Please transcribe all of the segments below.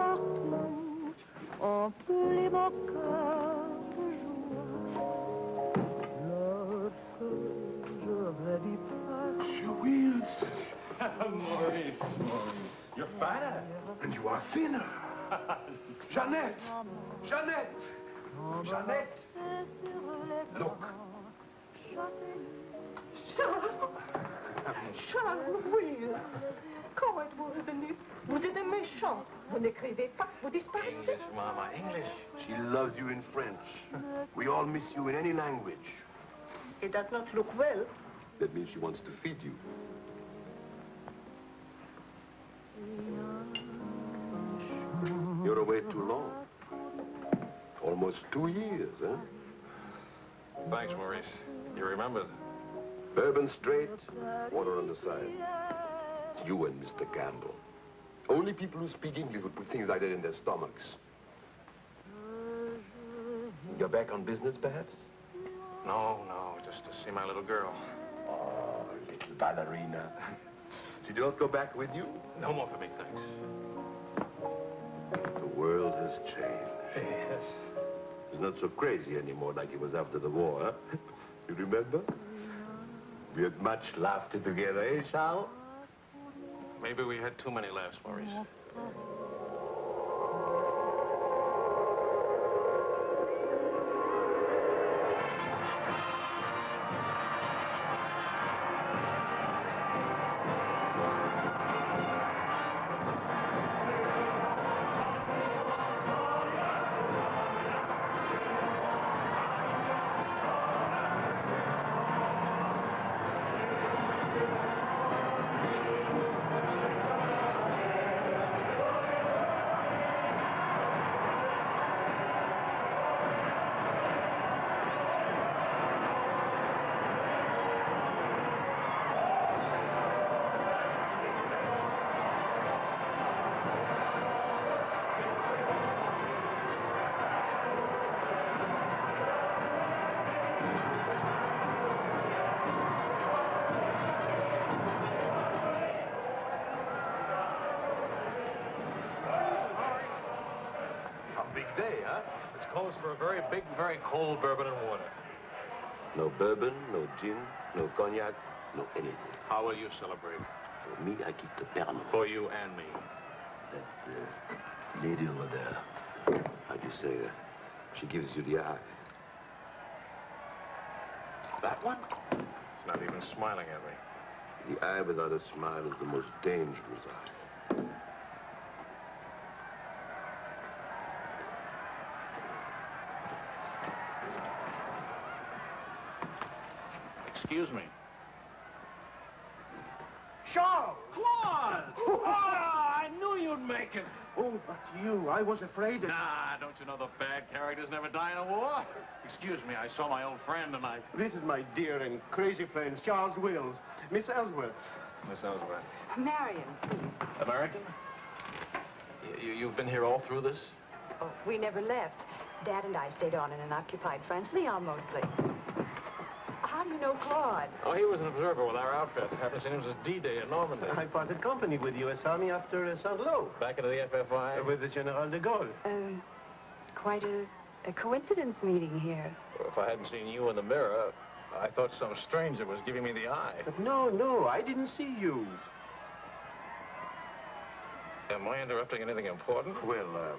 partout, emplit mon cœur de joie. Lorsque je rêve pas. Maurice, you're fatter. And you are thinner. Jeannette! Jeannette! Jeannette! Look. Charles Will, comment êtes-vous revenu? Vous êtes un méchant. Vous n'écrivez pas, vous disparaissez. English, Mama, English. She loves you in French. We all miss you in any language. It does not look well. That means she wants to feed you. You're away too long. Almost 2 years, huh? Thanks, Maurice. You remembered. Bourbon straight, water on the side. It's you and Mr. Campbell. Only people who speak English would put things like that in their stomachs. You're back on business, perhaps? No, just to see my little girl. Oh, little ballerina. Did you not go back with you? No more for me, thanks. The world has changed. Yes. It's not so crazy anymore like it was after the war, huh? You remember? We had much laughter together, eh, Charles? Maybe we had too many laughs, Maurice. For a very big, very cold bourbon and water. No bourbon, no gin, no cognac, no anything. How will you celebrate? For me, I keep the Pernod. For you and me. That lady over there, how do you say, she gives you the eye. That one? It's not even smiling at me. The eye without a smile is the most dangerous eye. Excuse me. Charles! Claude! Oh, I knew you'd make it. Oh, but you, I was afraid of... Nah, don't you know the bad characters never die in a war? Excuse me, I saw my old friend and I... This is my dear and crazy friend, Charles Wills. Miss Ellsworth. Miss Ellsworth. Marion, please. American? You've been here all through this? Oh, we never left. Dad and I stayed on in an occupied France, Leon mostly. How do you know Claude? Oh, he was an observer with our outfit. Happened to see him since D-Day in Normandy. I parted company with U.S. Army after Saint-Lô. Back into the FFI? With the General de Gaulle. Quite a coincidence meeting here. Well, if I hadn't seen you in the mirror, I thought some stranger was giving me the eye. But no, I didn't see you. Am I interrupting anything important? Well,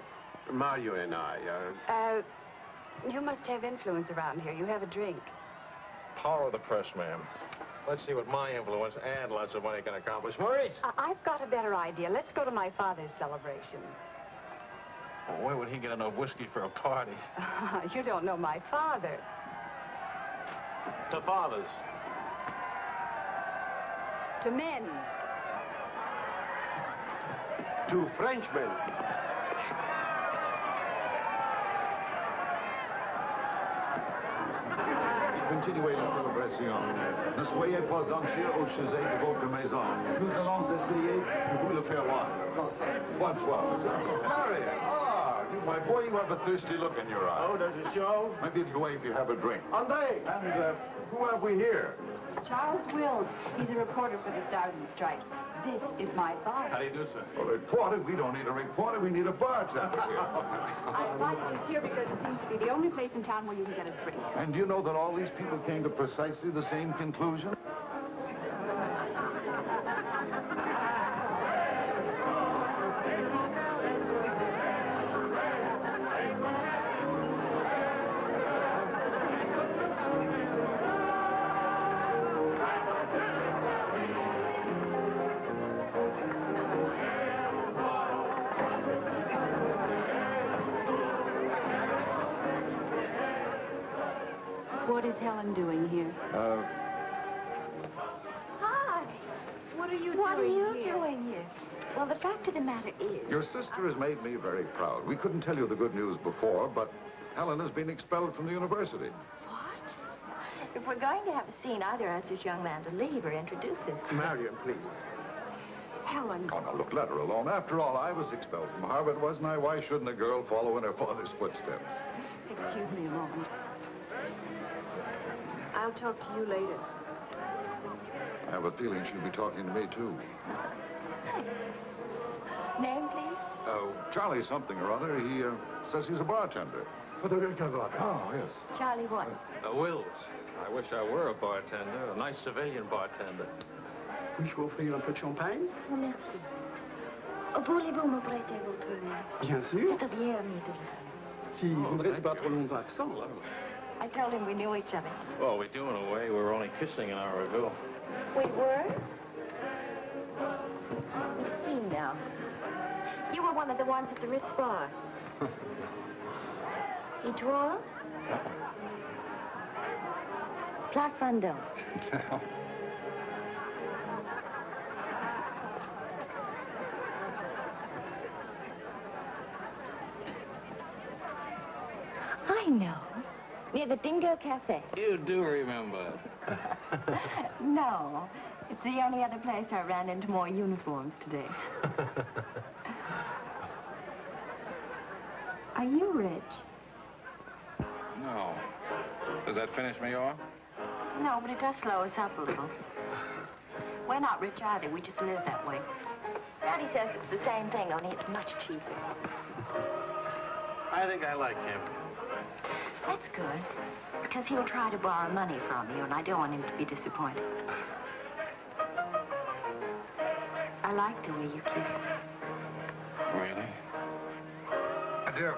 Mario and I you must have influence around here. You have a drink. Power of the press, ma'am. Let's see what my influence and lots of money can accomplish. Maurice! I've got a better idea. Let's go to my father's celebration. Well, where would he get enough whiskey for a party? You don't know my father. To fathers. To men. To Frenchmen. Continuez la célébration. Ne soyez pas anxieux au sujet de votre maison. Nous allons essayer de vous le faire voir. Bonsoir, Harry, you, my boy, you have a thirsty look in your eye. Oh, does it show? Maybe it'll go away if you have a drink. André! And who have we here? Charles Wills. He's a reporter for the Stars and Stripes. This is my bar. How do you do, sir? A reporter? We don't need a reporter. We need a bartender here. I invited you here because it seems to be the only place in town where you can get a drink. And do you know that all these people came to precisely the same conclusion? What is Helen doing here? Hi. What are you doing here? Well, the fact of the matter is... Your sister has made me very proud. We couldn't tell you the good news before, but Helen has been expelled from the university. What? If we're going to have a scene, either ask this young man to leave or introduce us. Marion, please. Helen. Oh, now, look, let her alone. After all, I was expelled from Harvard, wasn't I? Why shouldn't a girl follow in her father's footsteps? Excuse me a moment. I'll talk to you later. I have a feeling she'll be talking to me, too. Name, please? Charlie something or other. He says he's a bartender. Oh, yes. Charlie what? Wills. I wish I were a bartender, a nice civilian bartender. Puis-je vous offrir un peu de champagne? Oh, merci. Voulez-vous me prêter votre verre? Bien sûr. C'est bien, Mr. Si vous ne restez pas trop longtemps accent. I told him we knew each other. Well, we do in a way. We were only kissing an hour ago. We were? We see now. You were one of the ones at the Ritz bar. Et toi? Plaque Vendôme. I know. Near the Dingo Cafe. You do remember. No. It's the only other place I ran into more uniforms today. Are you rich? No. Does that finish me off? No, but it does slow us up a little. We're not rich either. We just live that way. Daddy says it's the same thing, only it's much cheaper. I think I like him. That's good, because he'll try to borrow money from you, and I don't want him to be disappointed. I like the way you kiss. Really? Dear,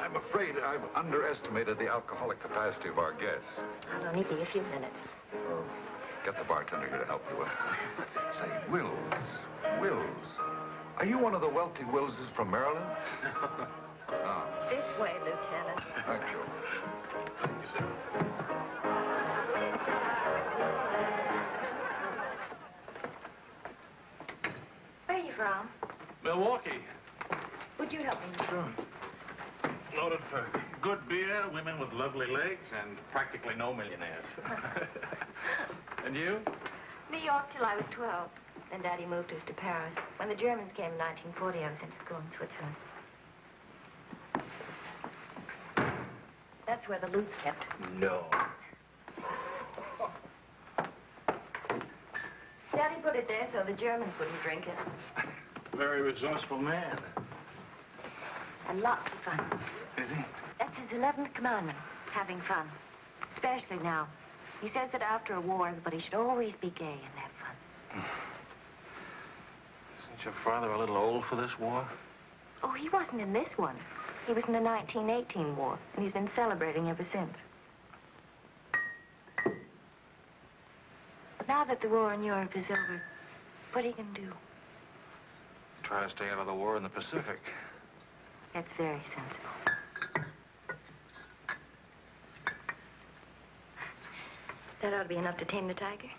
I'm afraid I've underestimated the alcoholic capacity of our guests. I'll only be a few minutes. Get the bartender here to help you. Say, Wills. Are you one of the wealthy Willses from Maryland? This way, Lieutenant. Thank you. Where are you from? Milwaukee. Would you help me? Sure. Noted for good beer, women with lovely legs, and practically no millionaires. And you? New York till I was 12. Then Daddy moved us to Paris. When the Germans came in 1940, I was sent to school in Switzerland. That's where the loot's kept. No. Daddy put it there so the Germans wouldn't drink it. Very resourceful man. And lots of fun. Is he? That's his 11th commandment, having fun. Especially now. He says that after a war, everybody should always be gay and have fun. Isn't your father a little old for this war? Oh, he wasn't in this one. He was in the 1918 war, and he's been celebrating ever since. But now that the war in Europe is over, what are you going to do? Try to stay out of the war in the Pacific. That's very sensible. That ought to be enough to tame the tiger.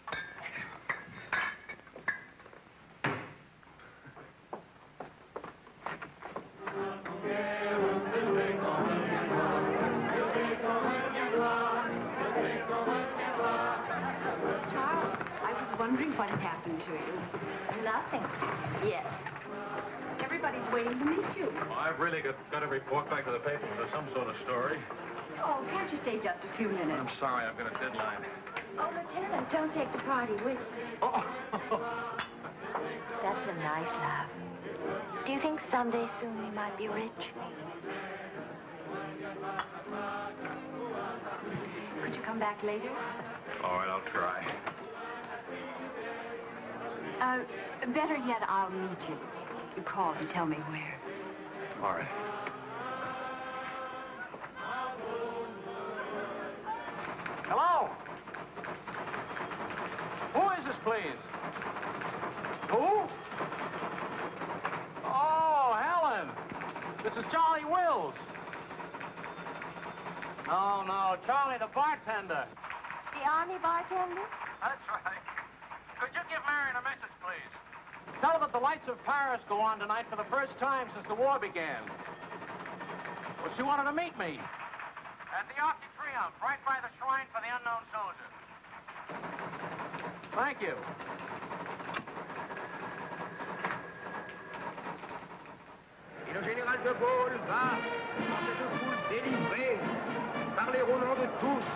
Wondering what had happened to you. Nothing. Yes. Everybody's waiting to meet you. Well, I've really got to report back to the paper for some sort of story. Oh, can't you stay just a few minutes? I'm sorry, I've got a deadline. Oh, Lieutenant, don't take the party with you. Oh. That's a nice laugh. Do you think someday soon we might be rich? Could you come back later? All right, I'll try. Better yet, I'll meet you. You call and tell me where. All right. Hello? Who is this, please? Who? Oh, Helen. This is Charlie Wills. No, Charlie, the bartender. The Army bartender? That's right. Could you give Marion a message, please? Tell her that the lights of Paris go on tonight for the first time since the war began. Well, she wanted to meet me. At the Arc de Triomphe, right by the shrine for the unknown soldier. Thank you. Et le général de Gaulle va, dans cette foule délivrée, parler au nom de tous,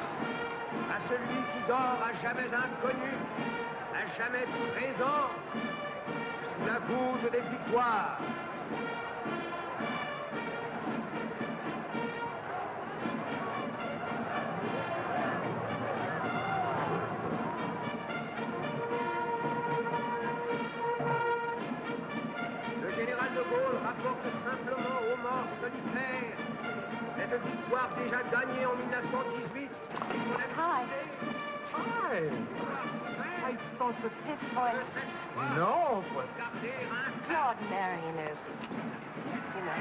à celui qui dort à jamais inconnu, à jamais présent, sous la voûte des victoires. Le général de Gaulle rapporte simplement aux morts solitaires cette victoire déjà gagnée en 1918. Hi. Hi. I thought that... This voice, No, but... Claude Marion is, you know.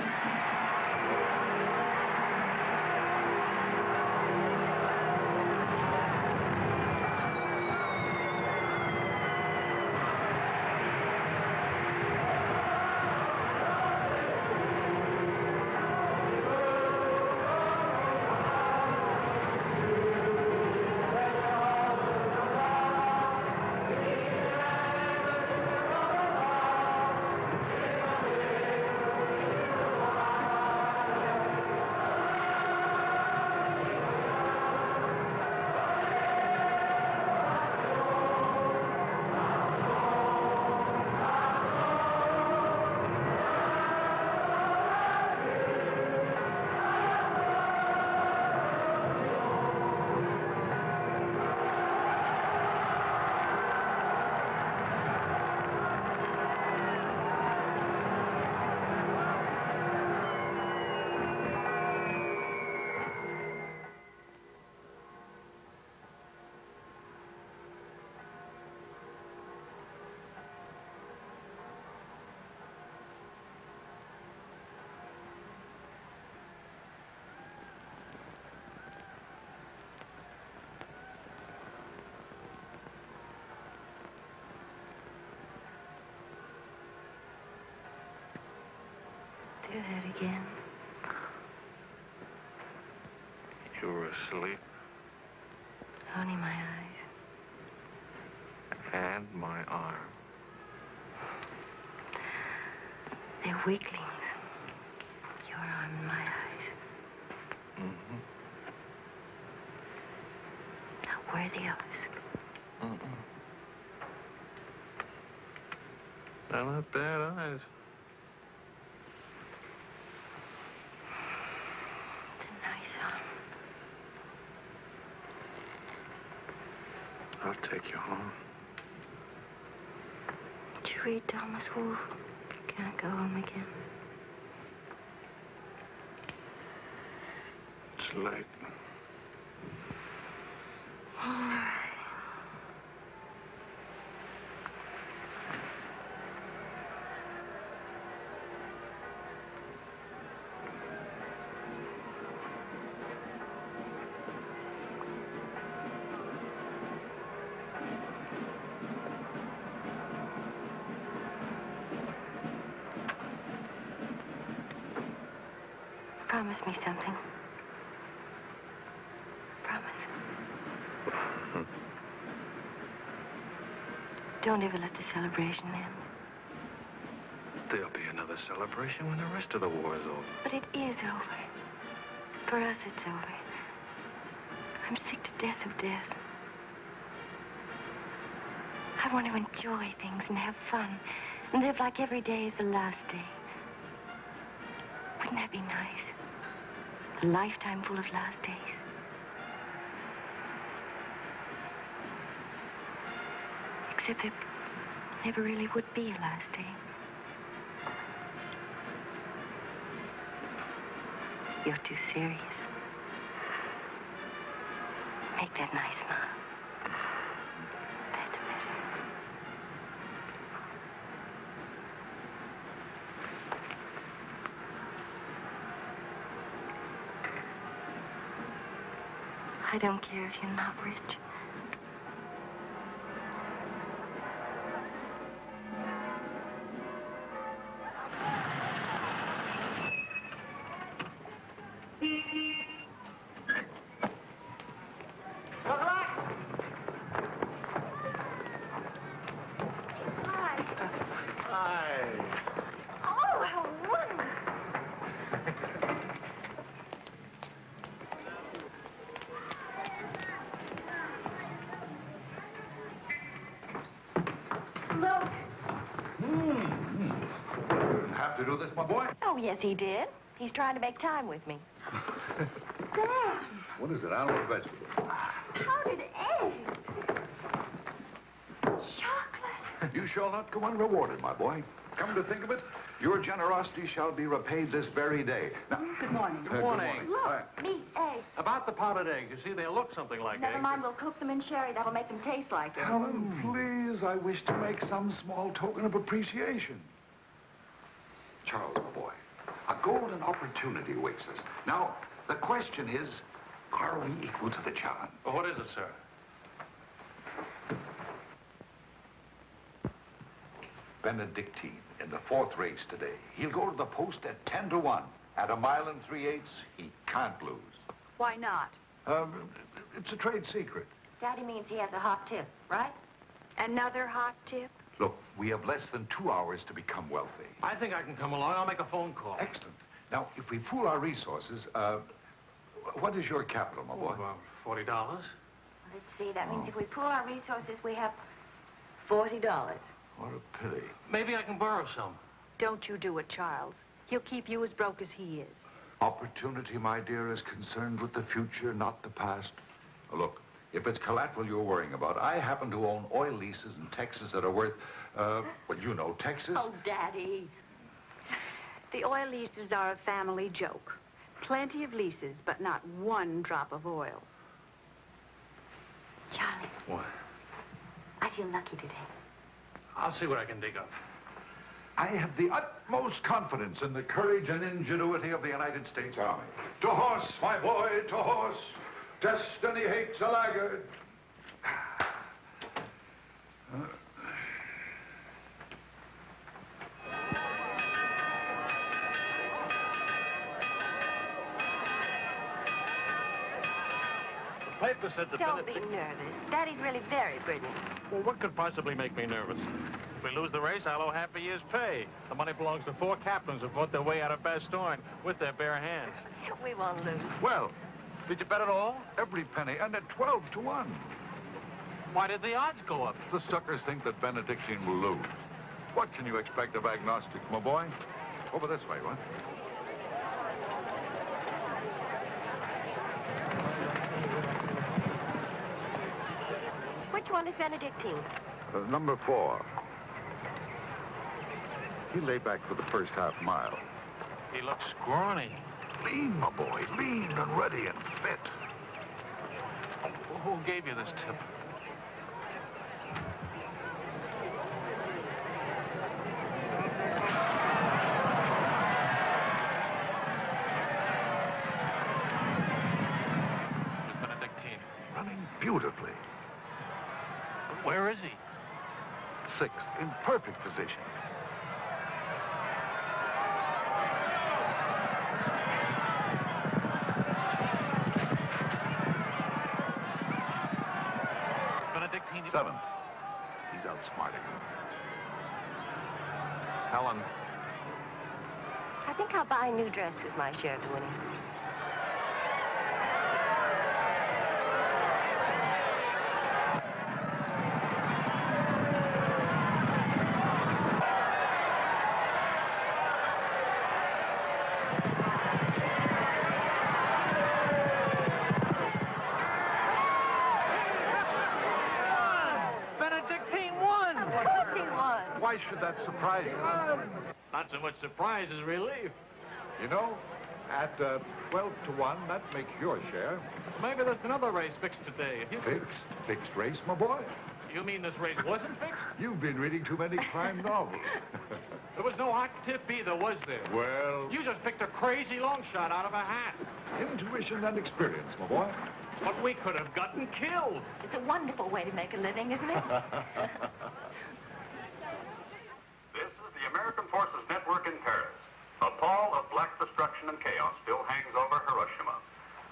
Do that again. You were asleep. Only my eyes. And my arm. They're weaklings. Your arm and my eyes. Mm-hmm. Not worthy of us. Mm-mm. They're not bad eyes. It's a nice arm. I'll take you home. Did you read Thomas Wolfe? Can't go home again. It's late. All right. Promise me something. Promise. Don't ever let the celebration end. There'll be another celebration when the rest of the war is over. But it is over. For us, it's over. I'm sick to death of death. I want to enjoy things and have fun. And live like every day is the last day. Wouldn't that be nice? A lifetime full of last days. Except there never really would be a last day. You're too serious. Make that nice smile. That's better. I don't care if you're not rich. Have to do this, my boy? Oh, yes, he did. He's trying to make time with me. Sam, What is it? Animal or vegetable? powdered eggs. Chocolate. You shall not go unrewarded, my boy. Come to think of it, your generosity shall be repaid this very day. Now, Good morning. good morning. Look, meat, eggs. About the powdered eggs, you see, they look something like Never eggs. mind, we'll cook them in sherry. That'll make them taste like it. Helen, please, I wish to make some small token of appreciation. Charles, my boy, a golden opportunity awaits us. Now, the question is, are we equal to the challenge? Well, what is it, sir? Benedictine in the 4th race today. He'll go to the post at 10 to 1. At 1 3/8 he can't lose. Why not? It's a trade secret. Daddy means he has a hot tip, right? Another hot tip? Look, we have less than 2 hours to become wealthy. I think I can come along. I'll make a phone call. Excellent. Now, if we pool our resources, what is your capital, my boy? About $40. Let's see. That means if we pool our resources, we have $40. What a pity. Maybe I can borrow some. Don't you do it, Charles. He'll keep you as broke as he is. Opportunity, my dear, is concerned with the future, not the past. Look, if it's collateral you're worrying about, I happen to own oil leases in Texas that are worth, well, you know, Texas. Oh, Daddy. The oil leases are a family joke. Plenty of leases, but not one drop of oil. Charlie, What? I feel lucky today. I'll see what I can dig up. I have the utmost confidence in the courage and ingenuity of the United States Army. To horse, my boy, to horse. Destiny hates a laggard. The paper said that Don't be nervous. Daddy's really very brilliant. Well, what could possibly make me nervous? If we lose the race, I'll owe half a year's pay. The money belongs to 4 captains who fought their way out of Bastogne with their bare hands. We won't lose. Well, Did you bet it all? every penny, and at 12 to 1. Why did the odds go up? The suckers think that Benedictine will lose. What can you expect of agnostics, my boy? Over this way, what? Which one is Benedictine? Number 4. He lay back for the first half mile. He looks scrawny. Lean, my boy, lean and ready and fit. Who gave you this tip? Miss Benedictine. Running beautifully. Where is he? 6, in perfect position. Benedictine. 7. He's outsmarting him. Helen. I think I'll buy a new dress with my share of the winning. should that surprise you? Not so much surprise as relief. You know, at 12 to 1, that makes your share. Maybe there's another race fixed today. Fixed? Fixed race, my boy? You mean this race wasn't fixed? You've been reading too many crime novels. There was no octave either, was there? Well, You just picked a crazy long shot out of a hat. intuition and experience, my boy. But we could have gotten killed. It's a wonderful way to make a living, isn't it? This is the American Forces Network in Paris. A pall of black destruction and chaos still hangs over Hiroshima.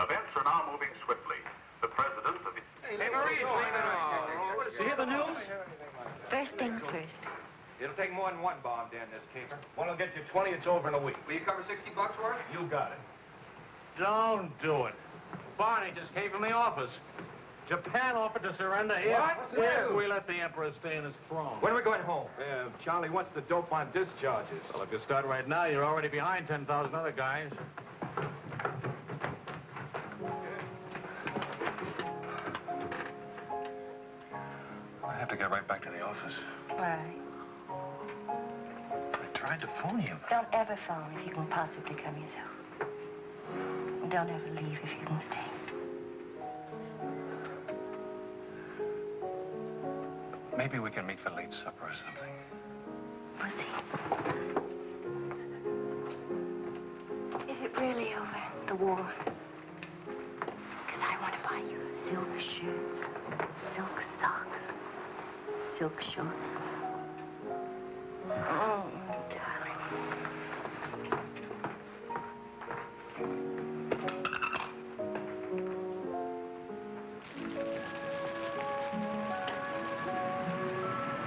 Events are now moving swiftly. The president of the... Hey, Maurice, you hear the news? First things first. It'll take more than one bomb down this caper. One will get you 20, it's over in a week. Will you cover $60 for it? You got it. Don't do it. Barney just came from the office. Japan offered to surrender here. What? If we let the Emperor stay in his throne. When are we going home? Charlie wants the dope on discharges. Well, if you start right now, you're already behind 10,000 other guys. I have to get right back to the office. Why? I tried to phone you. Don't ever phone if you can possibly come yourself. And don't ever leave if you can stay. Maybe we can meet for late supper or something. We'll see. Is it really over, the war? Because I want to buy you silk shoes, silk socks, silk shorts. Oh, darling.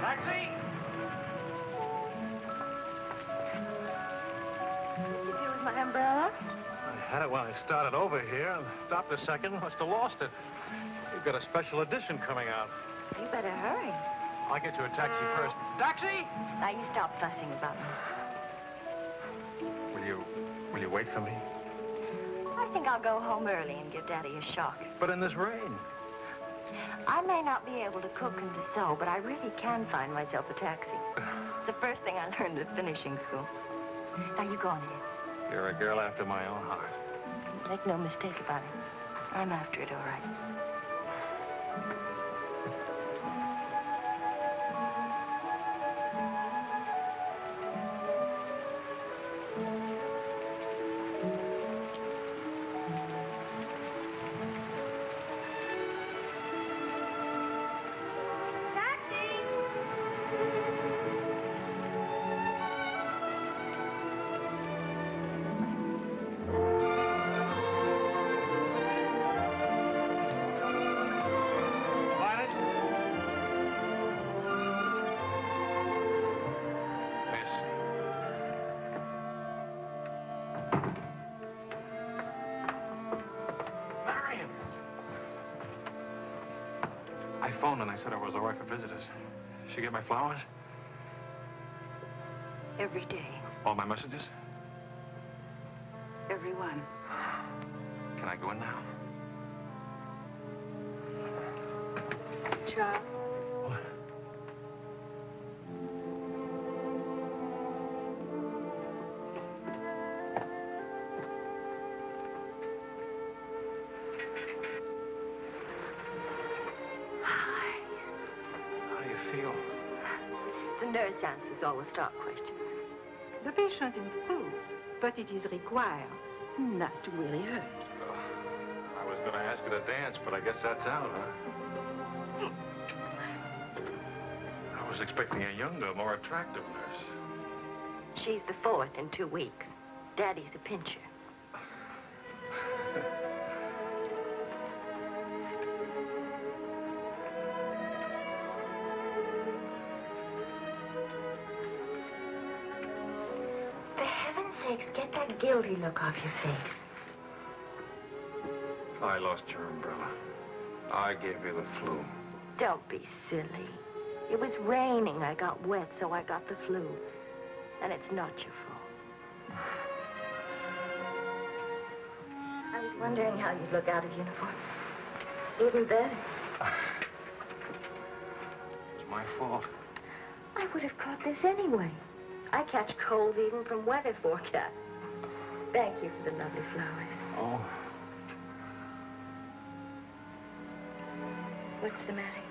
Taxi! What did you do with my umbrella? I had it when I started over here and stopped a second. Must have lost it. You've got a special edition coming out. You better hurry. I'll get you a taxi first. Taxi! Now you stop fussing about me. Will you wait for me? I think I'll go home early and give Daddy a shock. But in this rain. I may not be able to cook and to sew, but I really can find myself a taxi. It's the first thing I learned at finishing school. Now you go on ahead. You're a girl after my own heart. Make no mistake about it. I'm after it, all right. I phoned and I said I was all right for visitors. She get my flowers? Every day. All my messages? Every one. Can I go in now? Charles, What? How do you feel? The nurse answers all the stock questions. the patient improves, but it is required not to really hurt. I was going to ask her to dance, but I guess that's out, huh? I was expecting a younger, more attractive nurse. She's the fourth in 2 weeks. Daddy's a pincher. For heaven's sakes, get that guilty look off your face. I lost your umbrella. I gave you the flu. Don't be silly. It was raining. I got wet, so I got the flu. And it's not your fault. I was wondering how you'd look out of uniform. Even better. It's my fault. I would have caught this anyway. I catch colds even from weather forecast. Thank you for the lovely flowers. Oh. What's the matter?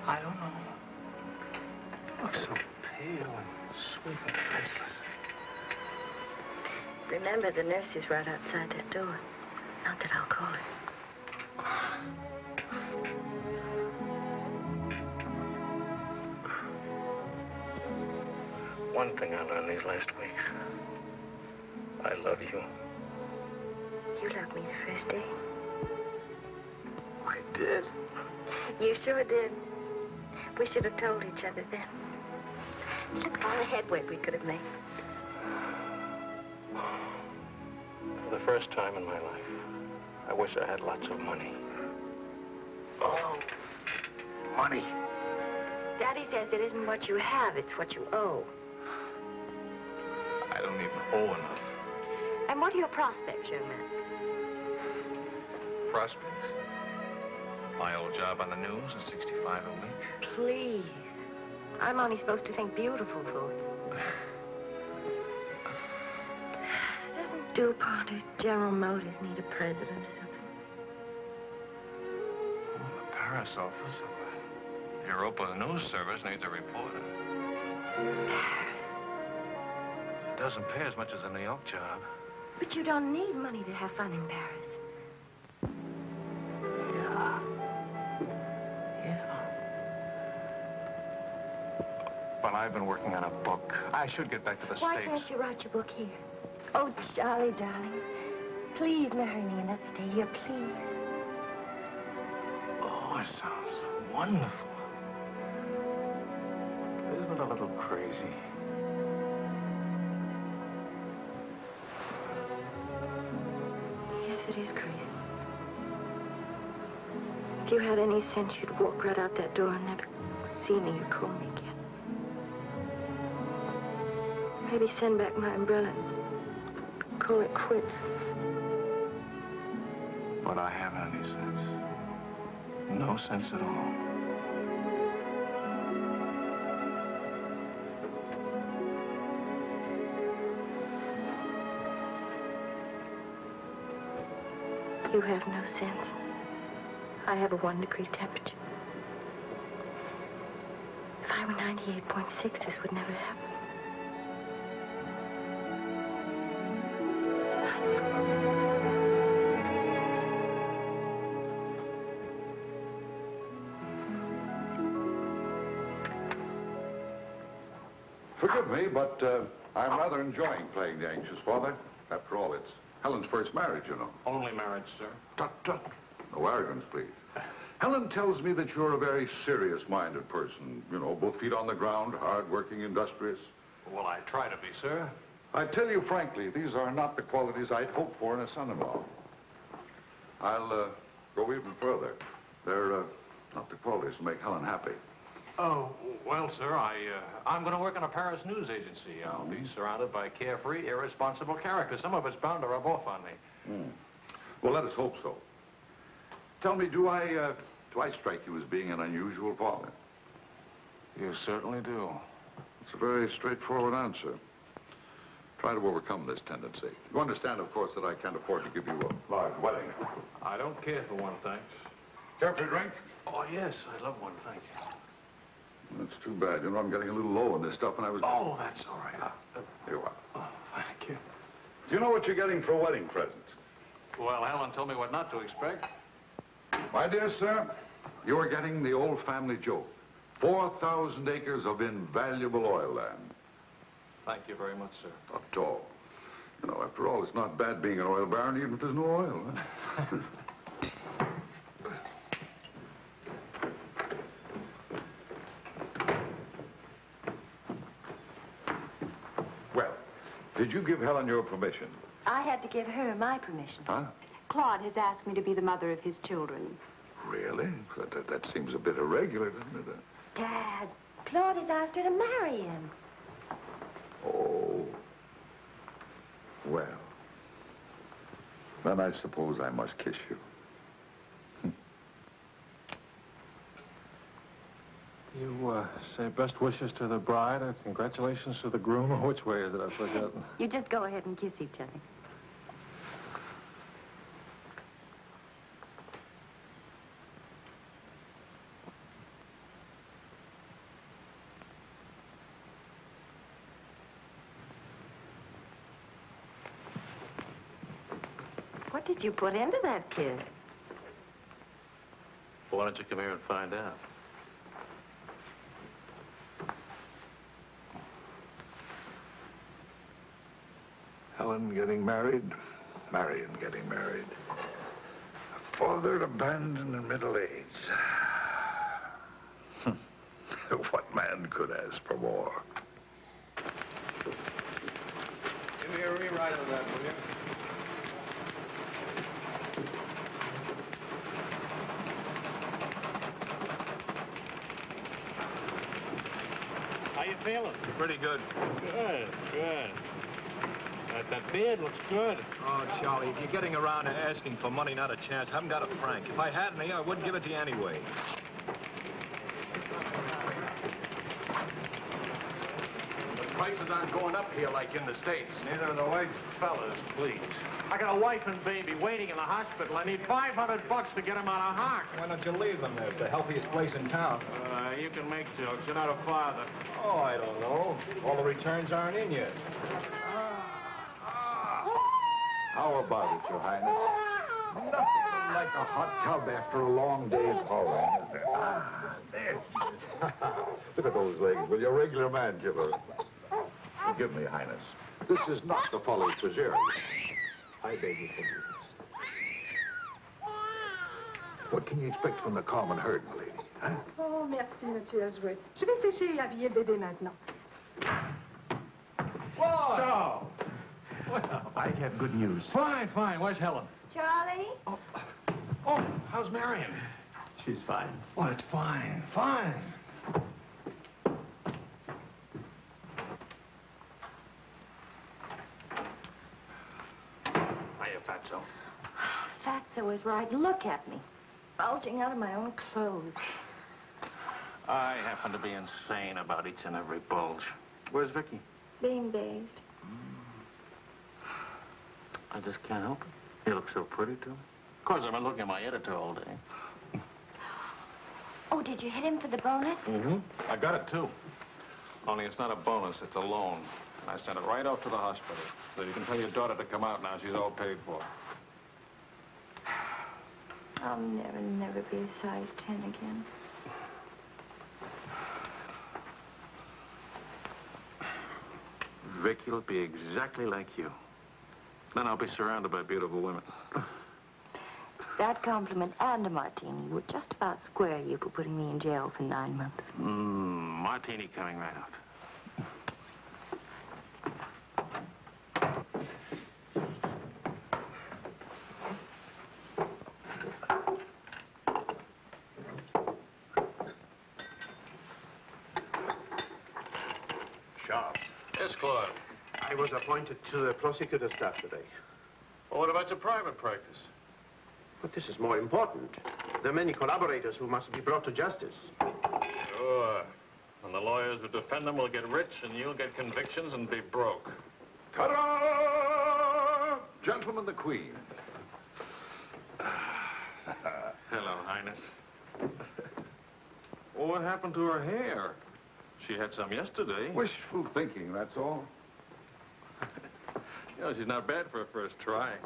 I don't know. You look so pale and sweet and faceless. Remember, the nurse is right outside that door. Not that I'll call her. One thing I learned these last weeks. I love you. You loved me the first day. I did. You sure did. We should have told each other then. Look at all the headway we could have made. For the first time in my life, I wish I had lots of money. Oh, money. Daddy says it isn't what you have, it's what you owe. I don't even owe enough. And what are your prospects, young man? Prospects? My old job on the news at $65 a week. Please. I'm only supposed to think beautiful thoughts. Doesn't DuPont or General Motors need a president or something? Well, the Paris office of the Europa News Service needs a reporter. It doesn't pay as much as a New York job. But you don't need money to have fun in Paris. Well, I've been working on a book. I should get back to the Why States. can't you write your book here? Oh, Charlie, darling. Please marry me and let's stay here, please. Oh, it sounds wonderful. Isn't it a little crazy? Yes, it is crazy. If you had any sense, you'd walk right out that door and never see me or call me again. Maybe send back my umbrella and call it quits. But I haven't any sense. No sense at all. You have no sense. I have a 1-degree temperature. If I were 98.6, this would never happen. Forgive me, but I'm rather enjoying playing the anxious father. After all, it's Helen's first marriage, you know. Only marriage, sir. Tut, tut. No arrogance, please. Helen tells me that you're a very serious-minded person. You know, both feet on the ground, hard-working, industrious. Well, I try to be, sir. I tell you frankly, these are not the qualities I'd hope for in a son-in-law. I'll go even further. They're not the qualities that make Helen happy. Oh, well, sir, I'm going to work in a Paris news agency. I'll be surrounded by carefree, irresponsible characters. Some of it's bound to rub off on me. Well, let us hope so. Tell me, do I strike you as being an unusual father? You certainly do. It's a very straightforward answer. Try to overcome this tendency. You understand, of course, that I can't afford to give you a large wedding. I don't care for one, thanks. Care for a drink? Oh, yes, I love one, thank you. That's too bad. You know, I'm getting a little low on this stuff, and I was... Oh, that's all right. Here you are. Oh, thank you. Do you know what you're getting for a wedding present? Well, Helen told me what not to expect. My dear sir, you are getting the old family joke. 4,000 acres of invaluable oil land. Thank you very much, sir. Not at all. You know, after all, it's not bad being an oil baron, even if there's no oil. Huh? Well, did you give Helen your permission? I had to give her my permission. Huh? Claude has asked me to be the mother of his children. Really? That seems a bit irregular, doesn't it? Dad, Claude has asked her to marry him. Oh. Well. Then I suppose I must kiss you. You say best wishes to the bride or congratulations to the groom? Or which way is it? I've forgotten. You just go ahead and kiss each other. What did you put into that kiss? Well, why don't you come here and find out? Helen getting married, Marion getting married. A father abandoned in middle age. What man could ask for more? Give me a rewrite of that, will you? How you feeling? Pretty good. Good, good. That beard looks good. Oh, Charlie, if you're getting around and asking for money, not a chance. I haven't got a franc. If I had any, I wouldn't give it to you anyway. The prices aren't going up here like in the States. Neither are the white fellas, please. I got a wife and baby waiting in the hospital. I need $500 to get them out of hock. Why don't you leave them there? It's the healthiest place in town. You can make jokes. You're not a father. Oh, I don't know. All the returns aren't in yet. How about it, Your Highness? Nothing like a hot tub after a long day's hauling. There. Look at those legs. Will you, regular man killer? Forgive me, Highness. This is not the Folly Treasury. I beg your forgiveness. What can you expect from the common herd, my lady? Huh? Oh, merci, Monsieur Ezra. Je vais sécher et habiller le bébé maintenant. Whoa! Well, I have good news. Fine, fine. Where's Helen? Charlie? oh, how's Marion? She's fine. Oh, it's fine, fine. Hiya, Fatso. Fatso is right. Look at me. Bulging out of my own clothes. I happen to be insane about each and every bulge. Where's Vicky? Being bathed. I just can't help it. You look so pretty, too. Of course, I've been looking at my editor all day. Oh, did you hit him for the bonus? Mm-hmm. I got it, too. Only it's not a bonus, it's a loan. And I sent it right off to the hospital. So you can tell your daughter to come out now. She's all paid for. I'll never be a size 10 again. Vicky will be exactly like you. Then I'll be surrounded by beautiful women. That compliment and a martini would just about square you for putting me in jail for 9 months. Martini coming right out. Sharp. Yes, Claude. I was appointed to the prosecutor's staff today. Well, what about your private practice? But this is more important. There are many collaborators who must be brought to justice. Sure. And the lawyers who defend them will get rich, and you'll get convictions and be broke. Ta-da! Gentlemen, the Queen. Hello, Highness. Well, what happened to her hair? She had some yesterday. Wishful thinking, that's all. You know, she's not bad for a first try.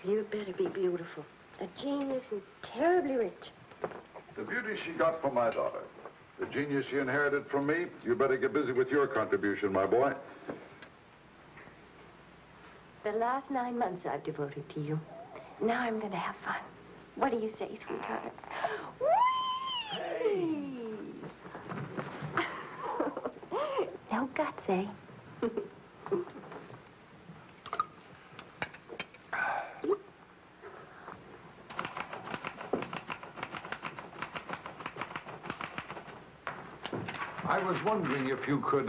You better be beautiful. A genius and terribly rich. The beauty she got from my daughter. The genius she inherited from me. You better get busy with your contribution, my boy. The last 9 months I've devoted to you. Now I'm going to have fun. What do you say, sweetheart? Whee! No guts, eh? I was wondering if you could,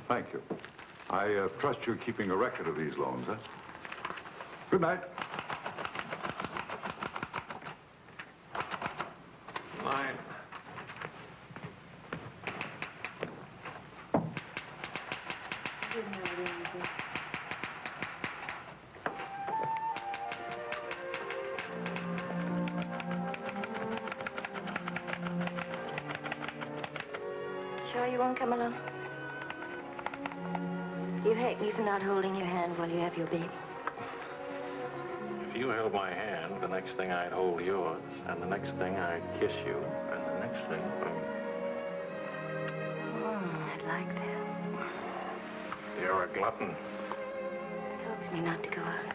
thank you. I trust you're keeping a record of these loans, huh? Good night. you won't come along? You hate me for not holding your hand while you have your baby. If you held my hand, the next thing I'd hold yours, and the next thing I'd kiss you, and the next thing... I'd like that. You're a glutton. Helps me not to go out.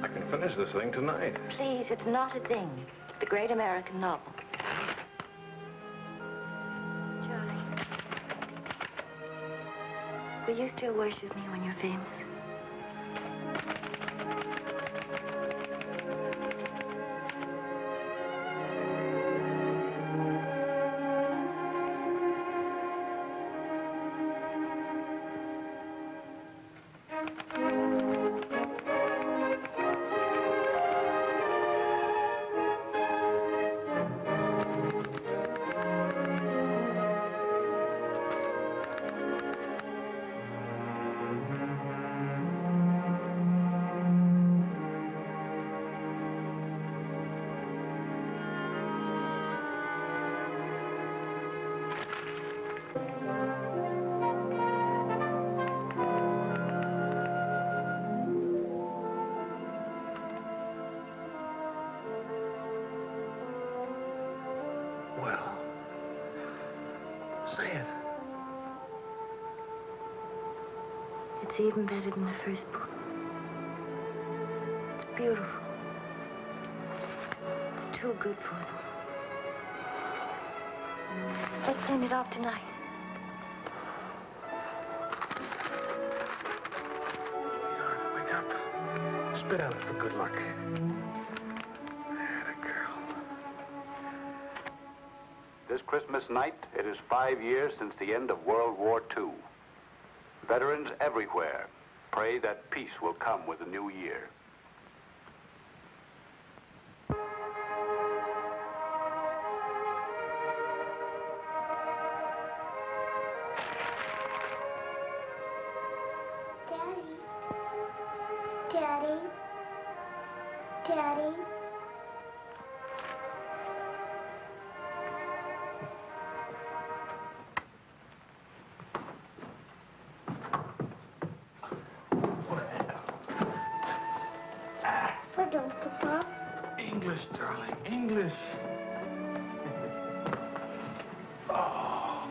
I can finish this thing tonight. Please, it's not a thing. It's the great American novel. Charlie, will you still worship me when you're famous? Well, say it. It's even better than the first book. It's beautiful. It's too good for them. Let's send it off tonight. Wake up. Spit on it for good luck. This Christmas night, it is 5 years since the end of World War II. Veterans everywhere pray that peace will come with the new year. Daddy. Daddy. Pardon, Papa. English, darling, English. Oh.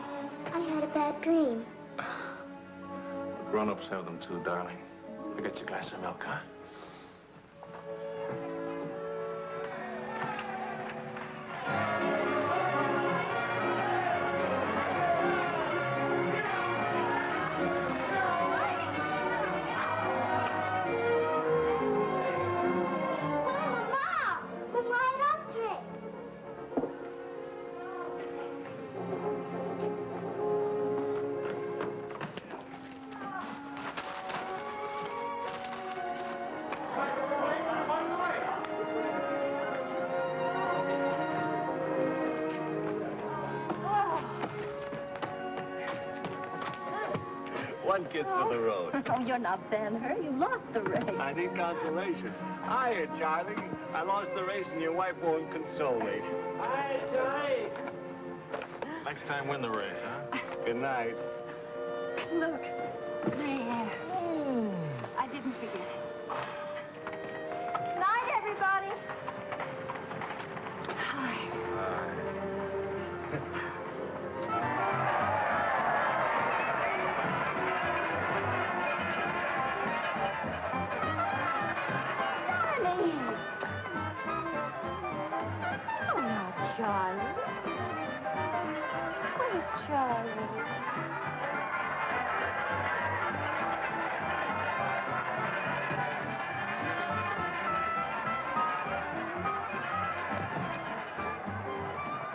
I had a bad dream. Grown-ups have them too, darling. I got you a glass of milk, huh? One kiss for the road. Oh, you're not Ben-Hur. You lost the race. I need consolation. Hiya, Charlie. I lost the race and your wife won't console me. Hi, Charlie. Next time, win the race, huh? Good night. Look, there. I didn't forget. Night, everybody. Hi. Charlie. Where's Charlie?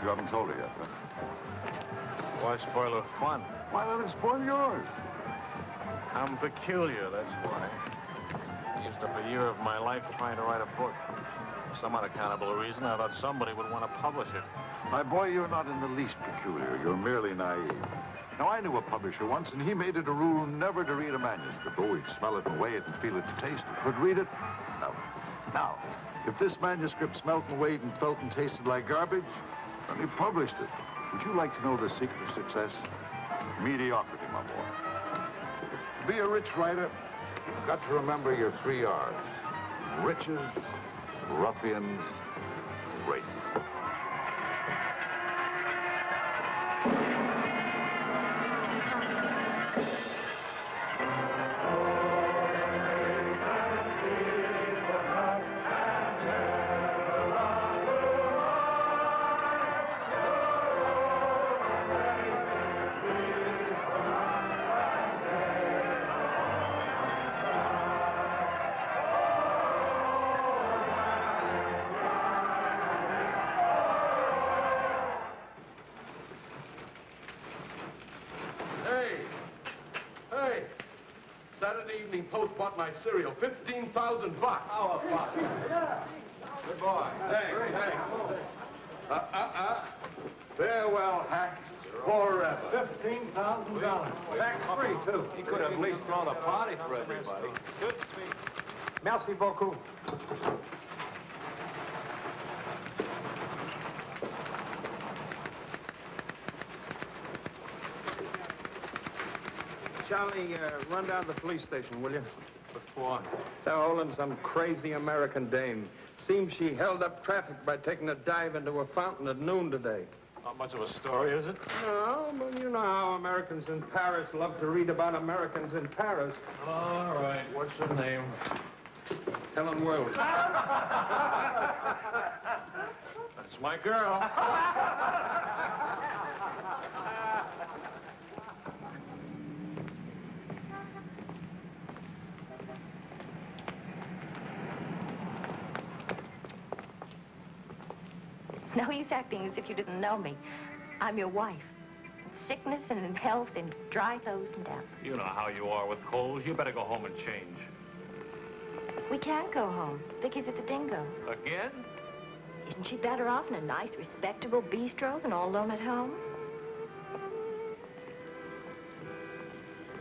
You haven't told her yet, huh? Why spoil her fun? Why let it spoil yours? I'm peculiar, that's why. I used up a year of my life trying to write a book. For some unaccountable reason, I thought somebody would want to publish it. My boy, you're not in the least peculiar. You're merely naive. Now, I knew a publisher once, and he made it a rule never to read a manuscript. Oh, he'd smell it and weigh it and feel its taste. But read it? No. Now, if this manuscript smelt and weighed and felt and tasted like garbage, then he published it. Would you like to know the secret of success? Mediocrity, my boy. To be a rich writer, you've got to remember your 3 R's. Riches, ruffians, race. Saturday Evening Post bought my cereal. 15,000 bucks. How about it? Yeah. Good boy. Hey. Farewell, hacks. Forever. $15,000. Tax-free, too. He could have at least thrown a party for everybody. Good speech. Merci beaucoup. Charlie, run down to the police station, will you? What for? They're holding some crazy American dame. Seems she held up traffic by taking a dive into a fountain at noon today. Not much of a story, is it? No, but you know how Americans in Paris love to read about Americans in Paris. All right. What's her name? Helen Wells. That's my girl. No use acting as if you didn't know me. I'm your wife. In sickness and in health, in dry clothes and damp. You know how you are with colds. You better go home and change. We can't go home. Vicky's at the Dingo. Again? Isn't she better off in a nice, respectable bistro than all alone at home?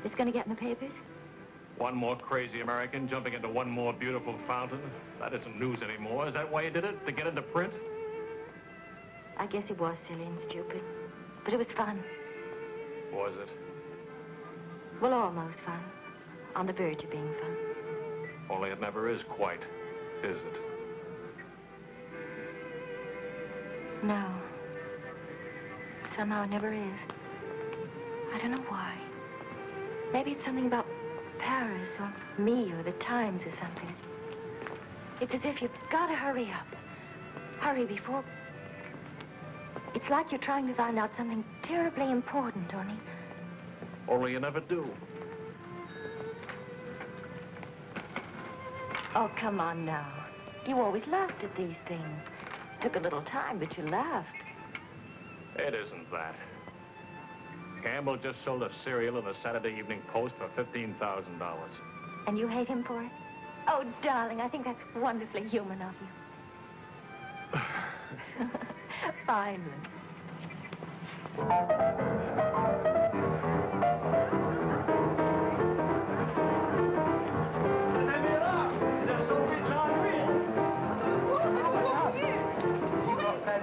This gonna get in the papers? One more crazy American jumping into one more beautiful fountain. That isn't news anymore. Is that why you did it? To get into print? I guess it was silly and stupid. But it was fun. Was it? Well, almost fun. On the verge of being fun. Only it never is quite, is it? No. Somehow it never is. I don't know why. Maybe it's something about Paris or me or the Times or something. It's as if you've got to hurry up. Hurry before... It's like you're trying to find out something terribly important, Tony. Only you never do. Oh, come on now. You always laughed at these things. Took a little time, but you laughed. It isn't that. Campbell just sold a cereal in the Saturday Evening Post for $15,000. And you hate him for it? Oh, darling, I think that's wonderfully human of you. Finally.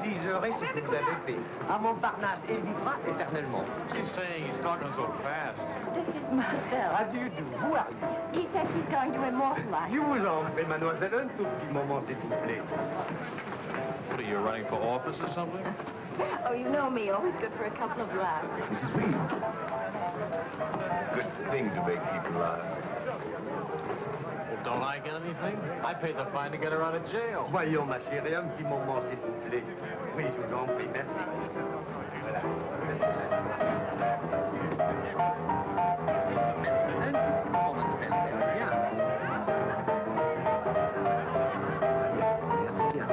Liserez ce que vous avez fait. À Montparnasse, il vivra éternellement. She's saying he's talking so fast. This is Marcel. How do you do? Who are you? He says he's going to immortalize. Je vous en prie, mademoiselle, un tout petit moment, s'il vous plaît. What are you, running for office or something? Oh, you know me, always good for a couple of laughs. Mrs. Reeves. Good thing to make people laugh. Well, don't I get anything? I paid the fine to get her out of jail. Voyons, ma chérie, un petit moment, s'il vous plaît. Oui, je vous en prie, merci. Voilà. Un petit moment, mademoiselle, c'est bien. Merci bien.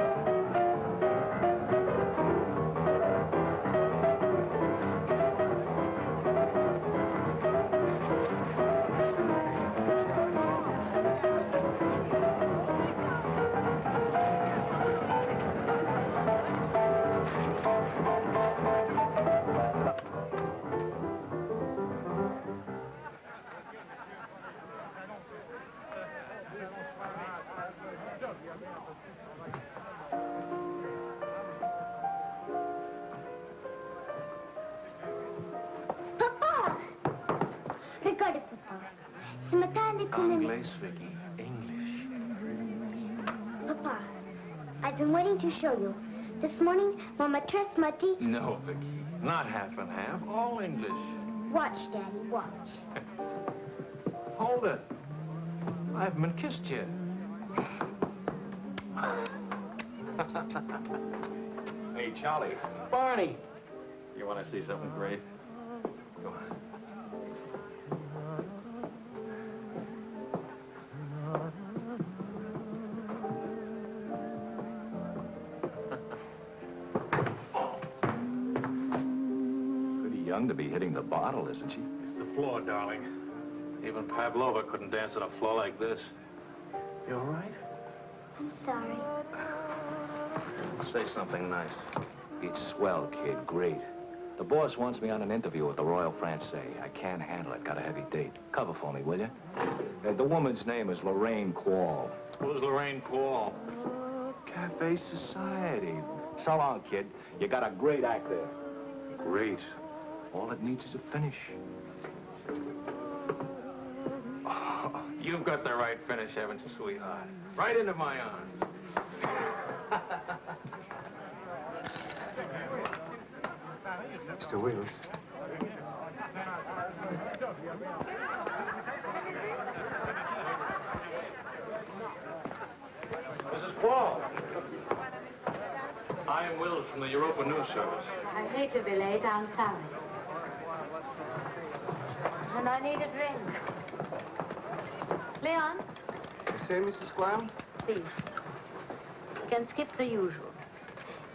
Papa! place, Vicky. English. Papa, I've been waiting to show you. This morning, Mama dressed Muddy. No, Vicky. Not half and half. All English. Watch, Daddy, watch. Hold it. I haven't been kissed yet. Hey, Charlie. Barney. You want to see something great? Go on. Pretty young to be hitting the bottle, isn't she? It's the floor, darling. Even Pavlova couldn't dance on a floor like this. You all right? I'm sorry. Say something nice. It's swell, kid. Great. The boss wants me on an interview with the Royal Francais. I can't handle it. Got a heavy date. Cover for me, will you? The woman's name is Lorraine Quall. Who's Lorraine Quall? Cafe Society. So long, kid. You got a great act there. Great. All it needs is a finish. Oh, you've got the right finish, haven't you, sweetheart? Right into my arms. Mr. Wills. Mrs. Quall. I am Wills from the Europa News Service. I hate to be late. I'm sorry. And I need a drink. Leon? You say, Mrs. Quam? Please. You can skip the usual.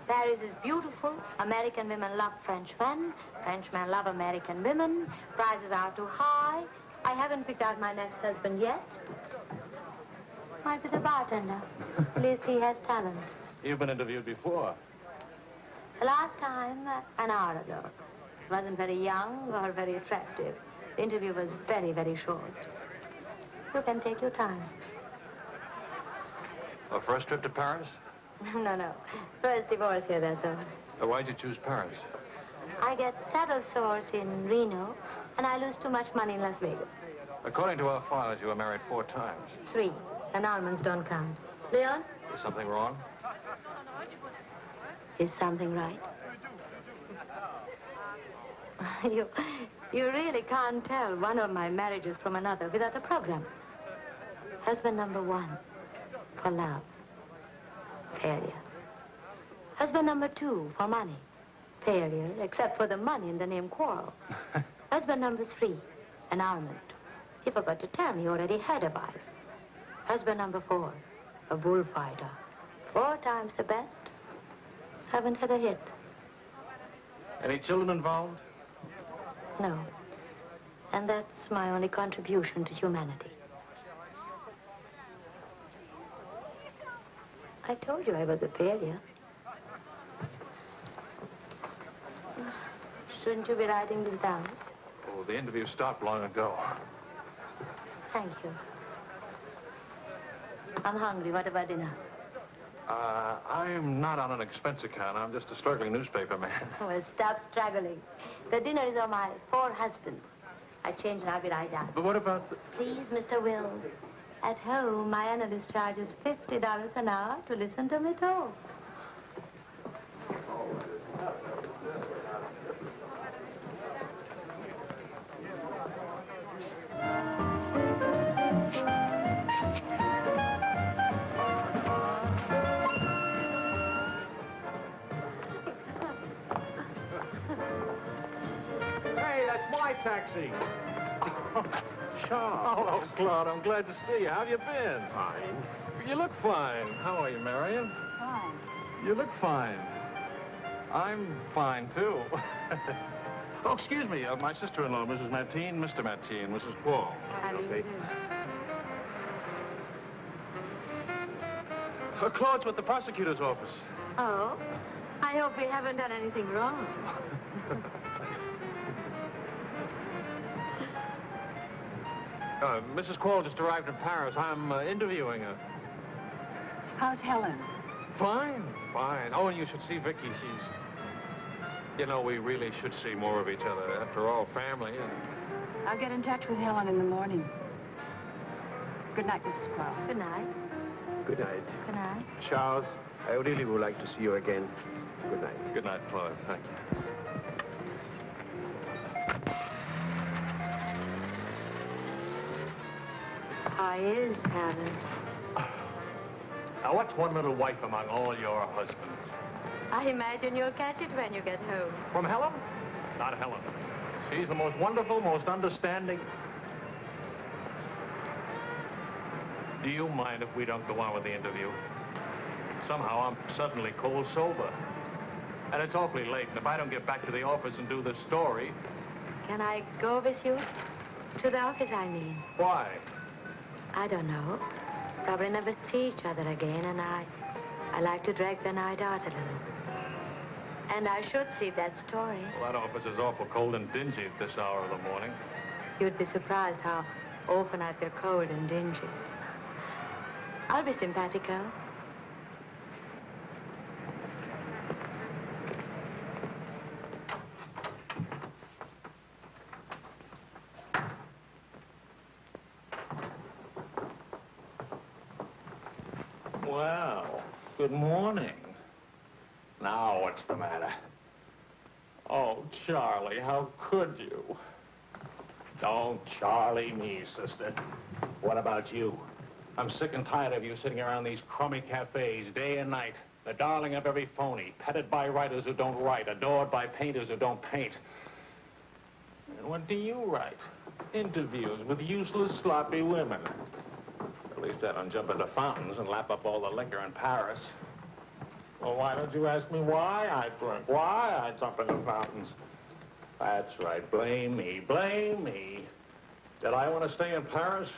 Paris is beautiful. American women love French men. Frenchmen love American women. Prices are too high. I haven't picked out my next husband yet. Might be the bartender. At least he has talent. You've been interviewed before. The last time, an hour ago. He wasn't very young or very attractive. The interview was very, very short. You can take your time. A first trip to Paris? No. First divorce here, that's all. Why'd you choose Paris? I get saddle sores in Reno, and I lose too much money in Las Vegas. According to our files, you were married 4 times. 3. Annulments don't count. Leon? Is something wrong? Is something right? You really can't tell one of my marriages from another without a program. Husband number 1, for love. Failure. Husband number 2, for money. Failure, except for the money in the name Quarrel. Husband number 3, annulment. He forgot to tell me he already had a wife. Husband number 4, a bullfighter. 4 times the best. Haven't had a hit. Any children involved? No. And that's my only contribution to humanity. I told you I was a failure. Shouldn't you be writing this down? Oh, the interview stopped long ago. Thank you. I'm hungry. What about dinner? I'm not on an expense account. I'm just a struggling newspaper man. Well, stop struggling. The dinner is on my 4 husbands. I change and I'll be right down. But what about the... Please, Mr. Wills. At home, my analyst charges $50 an hour to listen to me talk. Hey, that's my taxi. Charles. Hello, Claude. I'm glad to see you. How have you been? Fine. You look fine. How are you, Marion? Fine. You look fine. I'm fine, too. Oh, excuse me. My sister-in-law, Mrs. Mateen, Mr. Mateen, Mrs. Quall. Claude's with the prosecutor's office. Oh? I hope we haven't done anything wrong. Mrs. Quall just arrived in Paris. I'm interviewing her. How's Helen? Fine. Oh, and you should see Vicky. She's... You know, we really should see more of each other. After all, family. And... I'll get in touch with Helen in the morning. Good night, Mrs. Crowe. Good night. Good night. Good night. Charles, I really would like to see you again. Good night. Good night, Claude. Thank you. I is, Helen. Now, what's one little wife among all your husbands? I imagine you'll catch it when you get home. From Helen? Not Helen. She's the most wonderful, most understanding. Do you mind if we don't go on with the interview? Somehow I'm suddenly cold sober. And it's awfully late, and if I don't get back to the office and do the story... Can I go with you? To the office, I mean. Why? I don't know. Probably never see each other again, and I like to drag the night out a little. And I should see that story. Well, that office is awful cold and dingy at this hour of the morning. You'd be surprised how often I feel cold and dingy. I'll be simpatico. Well, good morning. Now, what's the matter? Oh, Charlie, how could you? Don't Charlie me, sister. What about you? I'm sick and tired of you sitting around these crummy cafes day and night, the darling of every phony, petted by writers who don't write, adored by painters who don't paint. And what do you write? Interviews with useless, sloppy women. At least I don't jump into fountains and lap up all the liquor in Paris. Well, why don't you ask me why I drink, why I jump into fountains? That's right, blame me, blame me. Did I want to stay in Paris?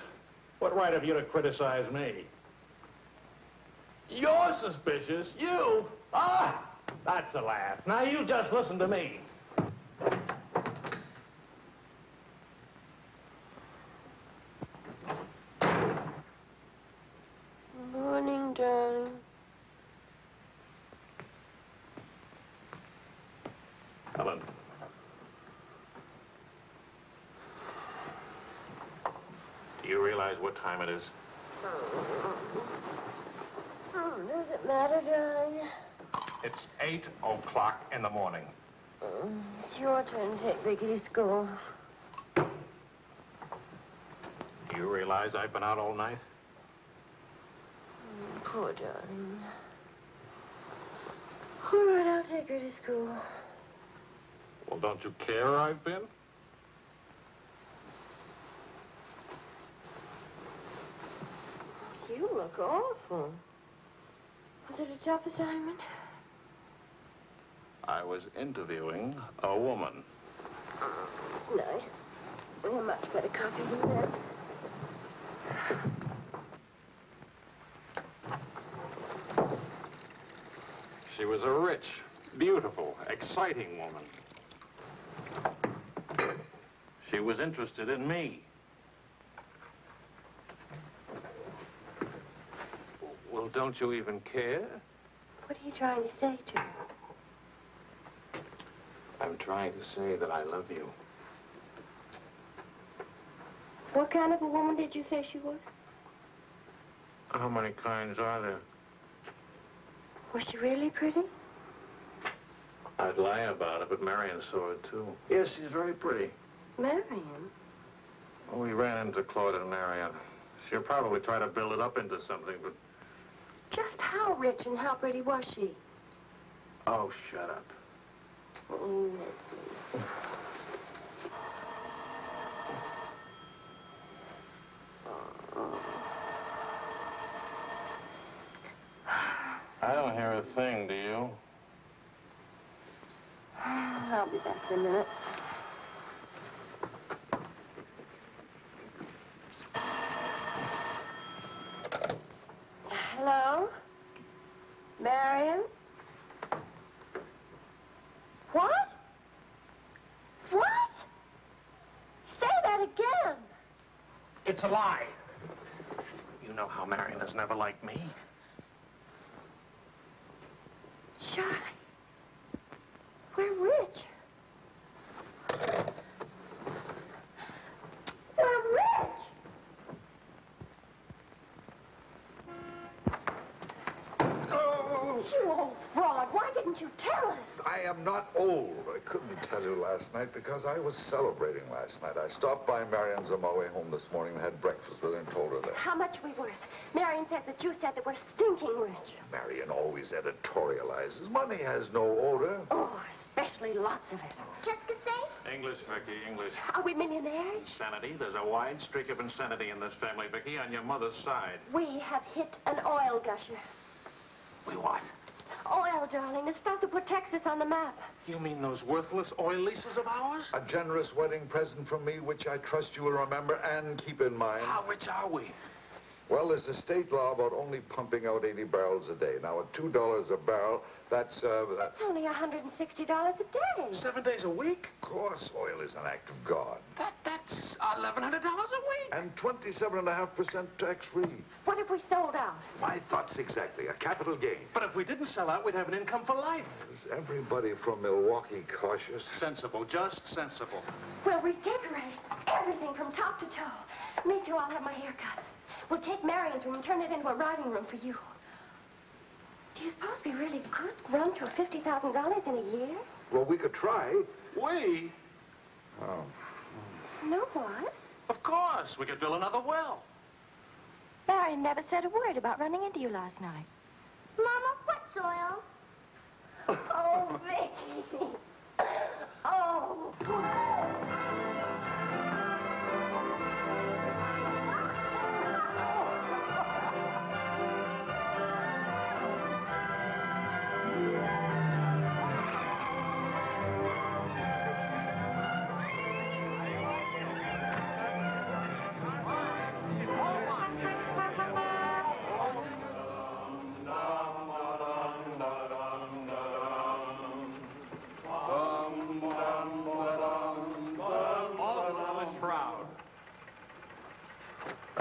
What right have you to criticize me? You're suspicious, you? Ah, that's a laugh. Now you just listen to me. Morning, darling. Helen. Do you realize what time it is? Does it matter, darling? It's 8 o'clock in the morning. It's your turn to take Vicky to school. Do you realize I've been out all night? Poor darling. All right, I'll take her to school. Well, don't you care where I've been? You look awful. Was it a tough assignment? I was interviewing a woman. Nice. Well, a much better copy than that. She was a rich, beautiful, exciting woman. She was interested in me. Well, don't you even care? What are you trying to say to her? I'm trying to say that I love you. What kind of a woman did you say she was? How many kinds are there? Was she really pretty? I'd lie about it, but Marion saw it, too. Yes, she's very pretty. Marion? Well, we ran into Claude and Marion. She'll probably try to build it up into something, but... Just how rich and how pretty was she? Oh, shut up. Oh, Leslie. I don't hear a thing, do you? I'll be back in a minute. Hello? Marion? What? What? Say that again. It's a lie. You know how Marion has never liked me. Charlie, we're rich. We're rich. You old fraud. Why didn't you tell us? I am not old. I couldn't tell you last night because I was celebrating last night. I stopped by Marion's on my way home this morning and had breakfast with her and told her that. How much are we worth? Marion said that you said that we're stinking rich. Marion always editorializes. Money has no odor. Oh, especially lots of it. Qu'est-ce que c'est? English, Vicky, English. Are we millionaires? Insanity. There's a wide streak of insanity in this family, Vicky, on your mother's side. We have hit an oil gusher. We what? Oil, darling. The stuff that put Texas on the map. You mean those worthless oil leases of ours? A generous wedding present from me, which I trust you will remember and keep in mind. How rich are we? Well, there's a state law about only pumping out 80 barrels a day. Now, at $2 a barrel, that's only $160 a day. 7 days a week? Of course, oil is an act of God. That's $1,100 a week. And 27.5% tax-free. What if we sold out? My thoughts exactly. A capital gain. But if we didn't sell out, we'd have an income for life. Is everybody from Milwaukee cautious? Sensible, just sensible. We'll redecorate everything from top to toe. Me too, I'll have my hair cut. We'll take Marion's room and turn it into a riding room for you. Do you suppose we really could run to $50,000 in a year? Well, we could try. We? Oh. No, what? Of course. We could drill another well. Marion never said a word about running into you last night. Mama, what's oil? Oh, Vicky. Oh.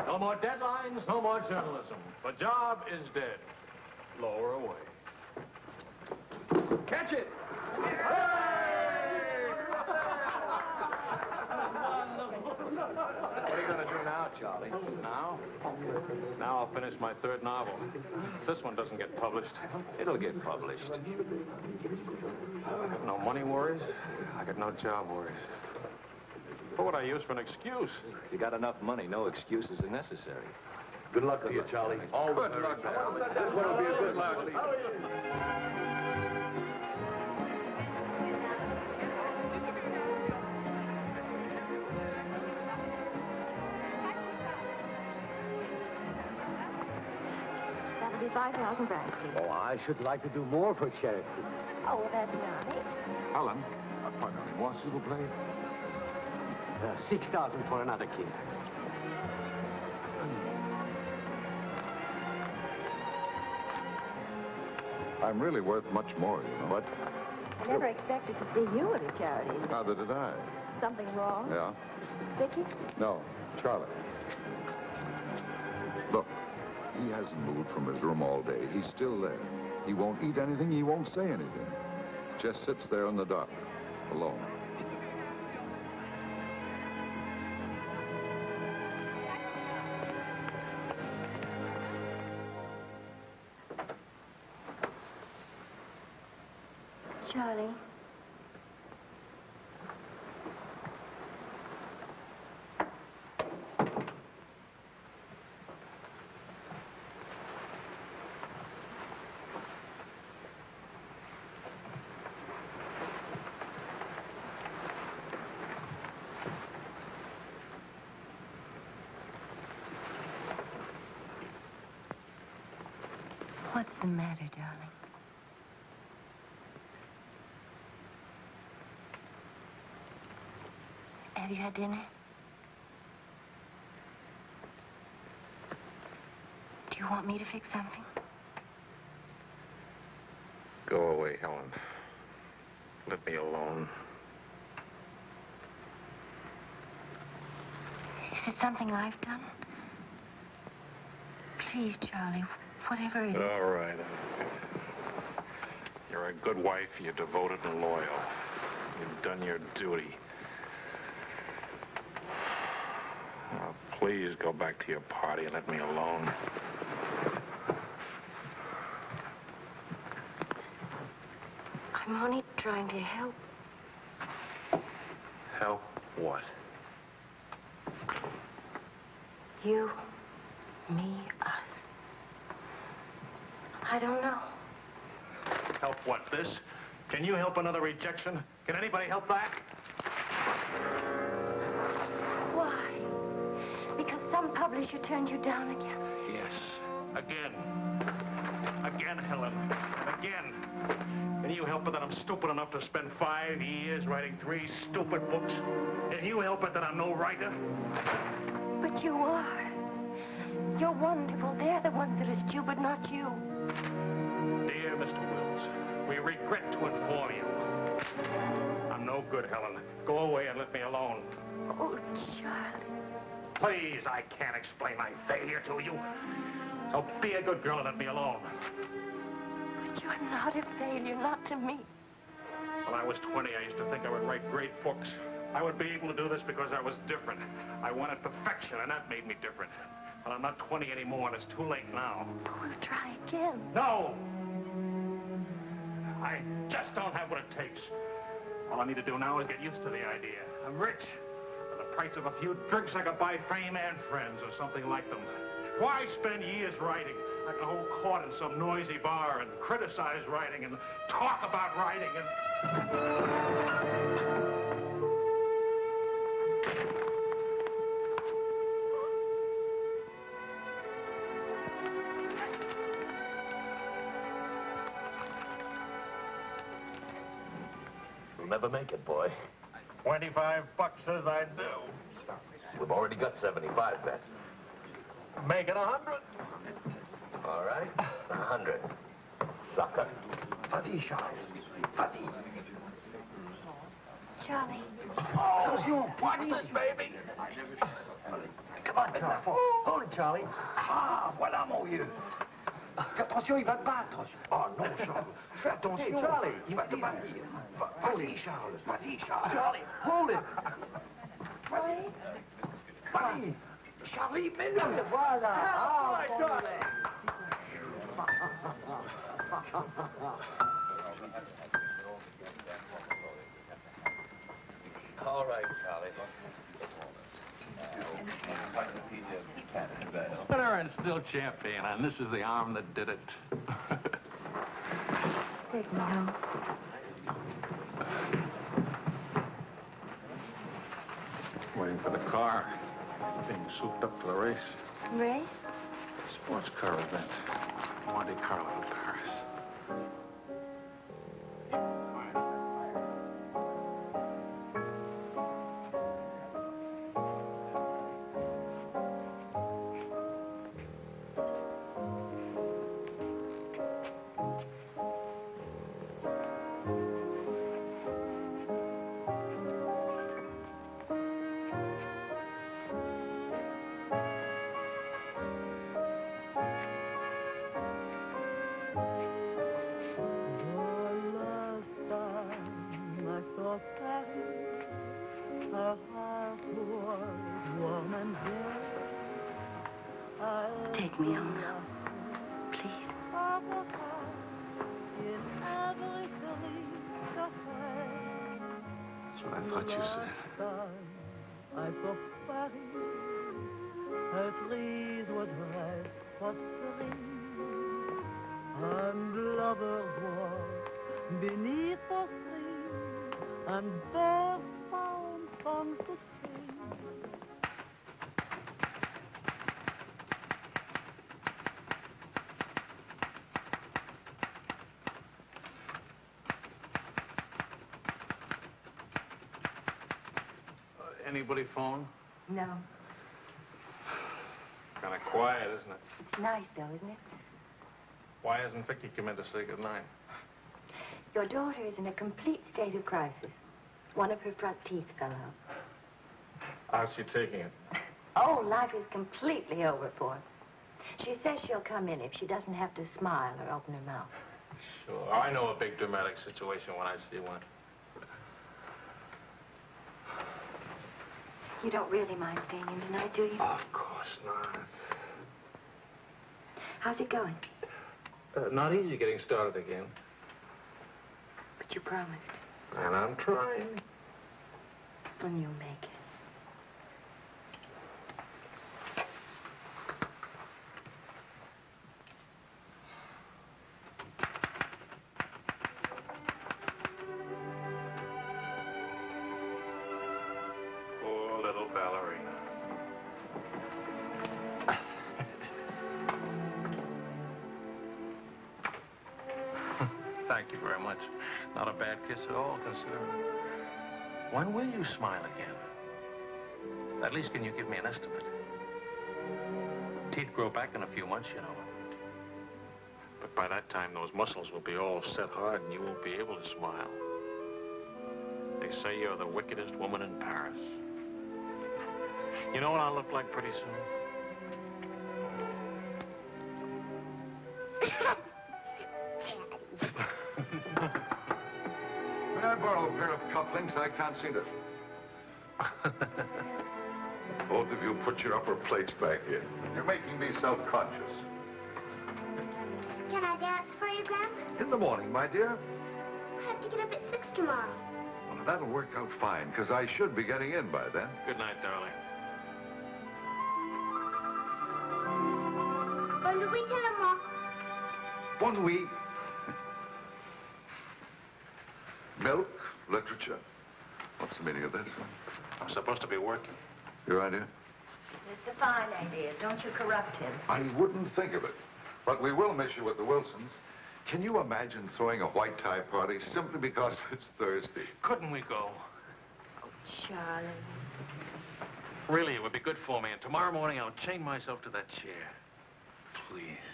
No more deadlines, no more journalism. The job is dead. Lower away. Catch it! What are you going to do now, Charlie? Now? Now I'll finish my third novel. If this one doesn't get published, It'll get published. I got no money worries. I got no job worries. What would I use for an excuse? If you got enough money, no excuses are necessary. Good luck to you, Charlie. All the Good luck. This one will be a good luck. That'll be 5,000 francs. Oh, I should like to do more for charity. Oh, well, that's nice. Alan, pardonnez-moi, s'il vous plaît. 6,000 for another kiss. I'm really worth much more, you know. What? I never expected to see you at a charity. Neither did I. Something wrong? Yeah? Vicky? No, Charlie. Look, he hasn't moved from his room all day. He's still there. He won't eat anything. He won't say anything. Just sits there in the dock, alone. Charlie. What's the matter, darling? Have you had dinner? Do you want me to fix something? Go away, Helen. Let me alone. Is it something I've done? Please, Charlie, whatever it is. All right. You're a good wife. You're devoted and loyal. You've done your duty. Now, please go back to your party and let me alone. I'm only trying to help. Help what? You, me, us. I don't know. Help what, this? Can you help another rejection? Can anybody help that? Why? Because some publisher turned you down again. Yes. Again. Again, Helen. And again. Can you help it that I'm stupid enough to spend 5 years writing 3 stupid books? Can you help it that I'm no writer? But you are. You're wonderful. They're the ones that are stupid, not you. Dear Mr. Wills, we regret to inform you. I'm no good, Helen. Go away and let me alone. Oh, Charlie. Please, I can't explain my failure to you. So be a good girl and let me alone. But you're not a failure, not to me. When I was 20, I used to think I would write great books. I would be able to do this because I was different. I wanted perfection, and that made me different. But I'm not 20 anymore, and it's too late now. We'll try again. No! I just don't have what it takes. All I need to do now is get used to the idea. I'm rich. For the price of a few drinks, I could buy fame and friends or something like them. Why spend years writing? I can hold court in some noisy bar and criticize writing and talk about writing and... You'll never make it, boy. $25 says I do. We've already got 75 bet. Make it 100. All right, 100. Sucker. Vas-y, Charles. Vas-y. Charlie. Attention, watch this, baby. Come on, Charlie. Hold it, Charlie. Ah, voilà, mon vieux. Fais attention, il va te battre. Oh, non, Charles. Fais attention. Hey, Charlie. Il va te battre. Vas-y, Charles. Vas-y, Charles. Charlie, hold it. Vas-y. Vas-y. Charlie, mets-le. Voilà. Ah, Charlie. All right, Charlie. Winner and still champion, and this is the arm that did it. Take me home. Waiting for the car. Being souped up for the race. Ray? Sports car event. Monte Carlo, Paris. Take me home now, please. That's what I thought you said. Anybody phone? No. Kind of quiet, isn't it? Nice, though, isn't it? Why hasn't Vicky come in to say goodnight? Your daughter is in a complete state of crisis. One of her front teeth fell out. How's she taking it? Oh, life is completely over for her. She says she'll come in if she doesn't have to smile or open her mouth. Sure. I know a big dramatic situation when I see one. You don't really mind staying in tonight, do you? Of course not. How's it going? Not easy getting started again. But You promised. And I'm trying. When you make it. Poor little ballerina. Thank you very much. Not a bad kiss at all, considering. When will you smile again? At least can you give me an estimate? Teeth grow back in a few months, you know. But by that time, those muscles will be all set hard and you won't be able to smile. They say you're the wickedest woman in Paris. You know what I'll look like pretty soon? May I borrow a pair of cufflinks? I can't seem to... Both of you put your upper plates back in. You're making me self-conscious. Can I dance for you, Grandpa? In the morning, my dear. I have to get up at 6 tomorrow. Well, that'll work out fine, because I should be getting in by then. Good night, darling. Bonne nuit, Maman. Bon nuit. Milk, literature. What's the meaning of this? I'm supposed to be working. Your idea? It's a fine idea. Don't you corrupt him. I wouldn't think of it. But we will miss you with the Wilsons. Can you imagine throwing a white tie party simply because it's Thursday? Couldn't we go? Oh, Charlie. Really, it would be good for me. And tomorrow morning, I'll chain myself to that chair. Please.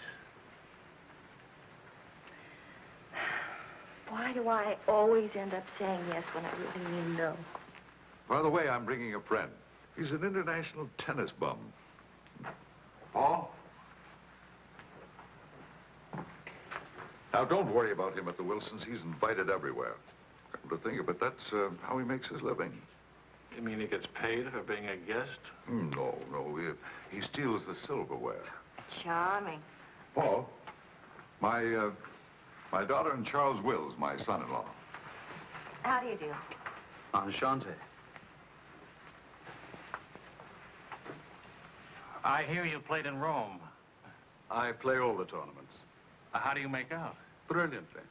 Why do I always end up saying yes when I really mean no? By the way, I'm bringing a friend. He's an international tennis bum. Paul? Now, don't worry about him at the Wilsons. He's invited everywhere. Come to think of it, that's how he makes his living. You mean he gets paid for being a guest? No. He steals the silverware. Charming. Paul, my daughter and Charles Wills, my son-in-law. How do you do? Enchanté. I hear you played in Rome. I play all the tournaments. How do you make out? Brilliantly.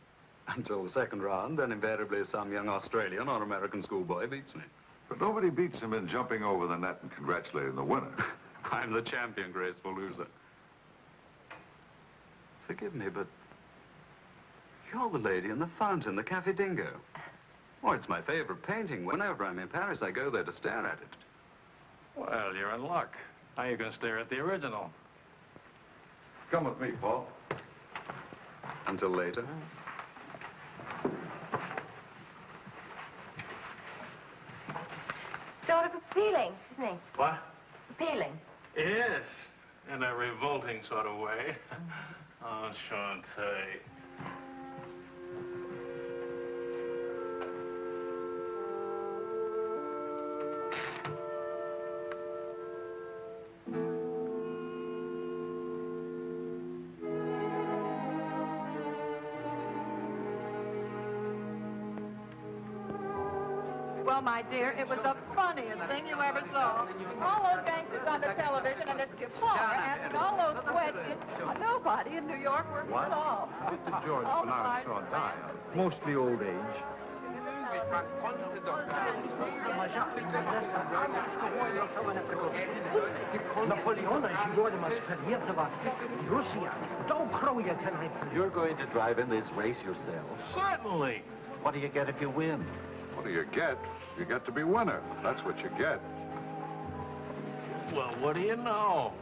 Until the second round, then invariably some young Australian or American schoolboy beats me. But nobody beats him in jumping over the net and congratulating the winner. I'm the champion, graceful loser. Forgive me, but you're the lady in the fountain, the Café Dingo. Oh, it's my favorite painting. Whenever I'm in Paris, I go there to stare at it. Well, you're in luck. Now you can stare at the original. Come with me, Paul. Until later. Sort of appealing, isn't he? What? Appealing. Yes, in a revolting sort of way. Enchanté. Well, my dear, it was the funniest thing you ever saw. All those gangsters on the television and this Kefauver asking all those questions. Nobody in New York works at all. Mr. George Oh, Bernard Shaw died. Mostly old age. You're going to drive in this race yourself? Certainly. What do you get if you win? What do you get? You get to be winner. That's what you get. Well, what do you know?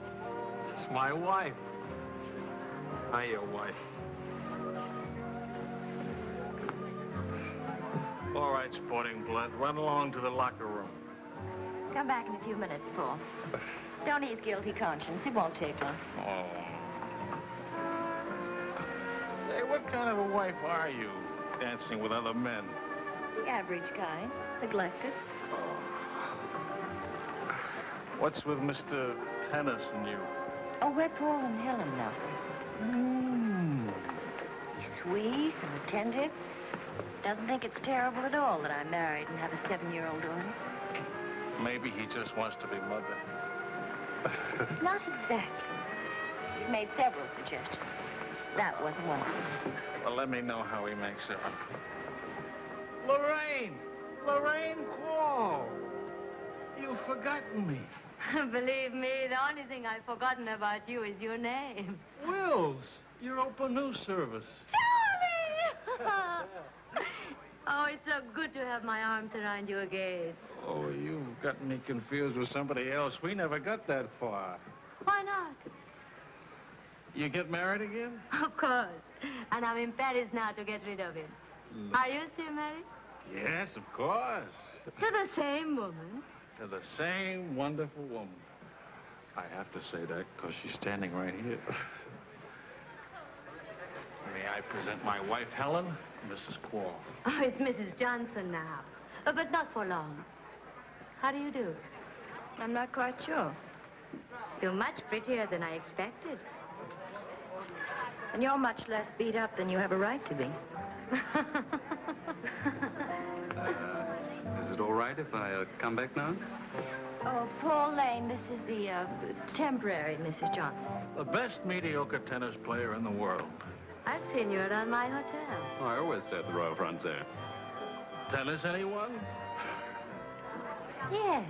It's my wife. Hiya, wife. All right, sporting blood, run along to the locker room. Come back in a few minutes, Paul. Don't ease guilty conscience. It won't take long. Oh. Hey, what kind of a wife are you, dancing with other men? The average kind. Neglected. What's with Mr. Tennis and you? Oh, we're Paul and Helen now. He's sweet and attentive. Doesn't think it's terrible at all that I'm married and have a 7-year-old daughter. Maybe he just wants to be mother. Not exactly. He's made several suggestions. That wasn't one of them. Well, let me know how he makes it. Lorraine! Lorraine Paul! You've forgotten me. Believe me, the only thing I've forgotten about you is your name. Wills, your open news service. Charlie! Oh, it's so good to have my arms around you again. Oh, you've got me confused with somebody else. We never got that far. Why not? You get married again? Of course. And I'm in Paris now to get rid of him. No. Are you still married? Yes, of course. To the same woman? To the same wonderful woman. I have to say that because she's standing right here. May I present my wife, Helen, Mrs. Quall. Oh, it's Mrs. Johnson now. But not for long. How do you do? I'm not quite sure. You're much prettier than I expected. And you're much less beat up than you have a right to be. Is it all right if I come back now? Oh, Paul Lane, this is the temporary Mrs. Johnson. The best mediocre tennis player in the world. I've seen you around my hotel. Oh, I always stay at the Royal Frontier. Tennis, anyone? Yes.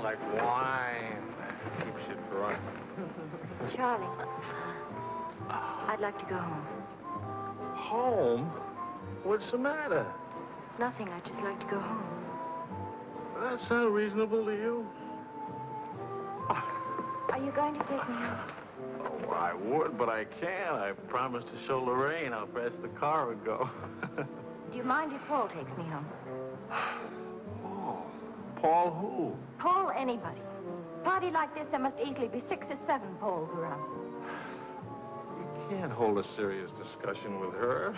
Like wine. Keeps you drunk. Charlie, I'd like to go home. Home? What's the matter? Nothing. I'd just like to go home. Does that sound reasonable to you? Are you going to take me home? Oh, I would, but I can't. I promised to show Lorraine how fast the car would go. Do you mind if Paul takes me home? Paul who? Paul anybody. Party like this, there must easily be 6 or 7 Pauls around. You can't hold a serious discussion with her.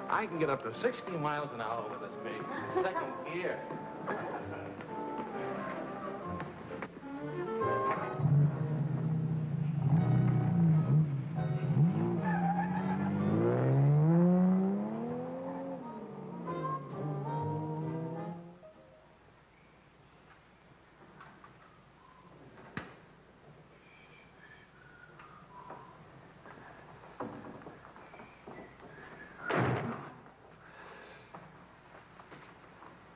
I can get up to 60 miles an hour with this baby. Second gear.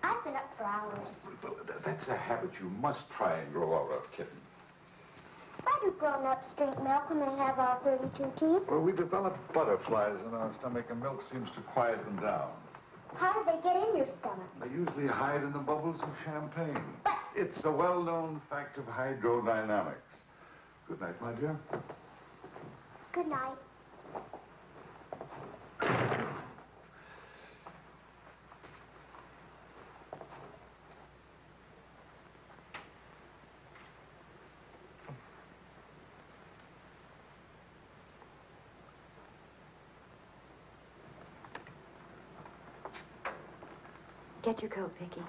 I've been up for hours. Well, that's a habit you must try and grow out of, kitten. Why do grown-ups drink milk when they have all 32 teeth? Well, we develop butterflies in our stomach, and milk seems to quiet them down. How do they get in your stomach? They usually hide in the bubbles of champagne. It's a well-known fact of hydrodynamics. Good night, my dear. Good night. Get your coat, Vicky.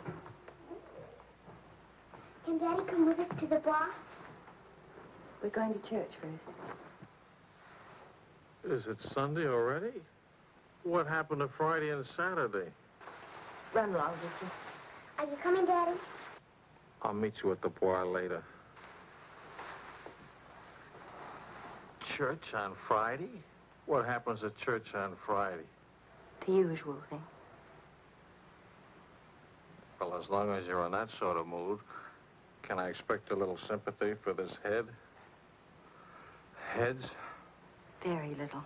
Can Daddy come with us to the bar? We're going to church first. Is it Sunday already? What happened to Friday and Saturday? Run along, Vicky. Are you coming, Daddy? I'll meet you at the bar later. Church on Friday? What happens at church on Friday? The usual thing. Well, as long as you're in that sort of mood, can I expect a little sympathy for this head? Heads? Very little.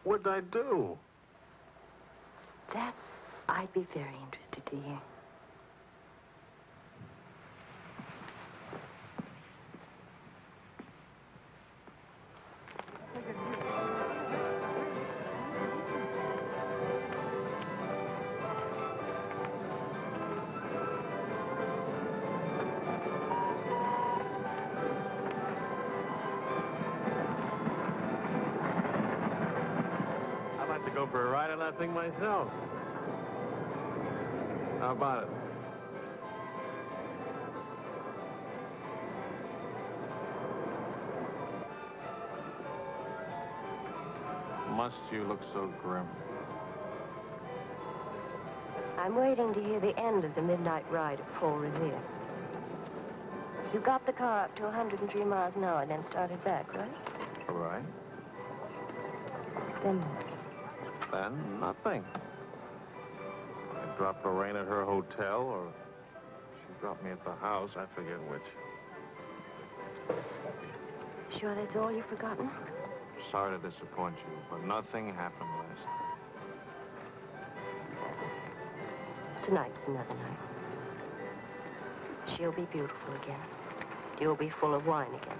What'd I do? That I'd be very interested to hear. I'd like to go for a ride on that thing myself. How about it? Must you look so grim? I'm waiting to hear the end of the midnight ride of Paul Revere. You got the car up to 103 miles an hour, then started back, right? All right. Then Then nothing. I dropped Lorraine at her hotel, or she dropped me at the house. I forget which. sure that's all you've forgotten? Sorry to disappoint you, but nothing happened last night. Tonight's another night. She'll be beautiful again. You'll be full of wine again.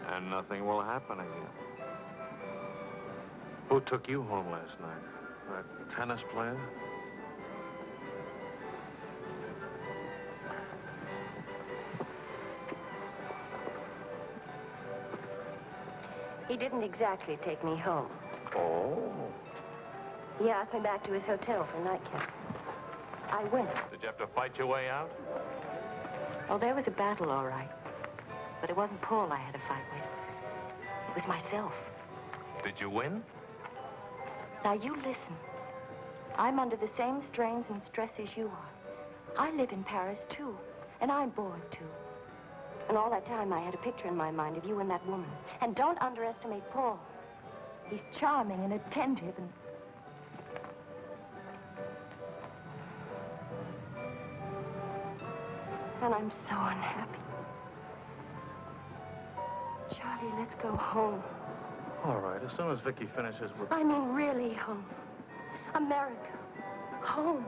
And nothing will happen again. Who took you home last night? That tennis player? He didn't exactly take me home. Oh. He asked me back to his hotel for a nightcap. I went. Did you have to fight your way out? Oh, there was a battle, all right. But it wasn't Paul I had to fight with. It was myself. Did you win? Now, you listen. I'm under the same strains and stresses you are. I live in Paris, too. And I'm bored, too. And all that time, I had a picture in my mind of you and that woman. And don't underestimate Paul. He's charming and attentive and... And I'm so unhappy. Charlie, let's go home. All right, as soon as Vicky finishes with... I mean, really home. America. Home.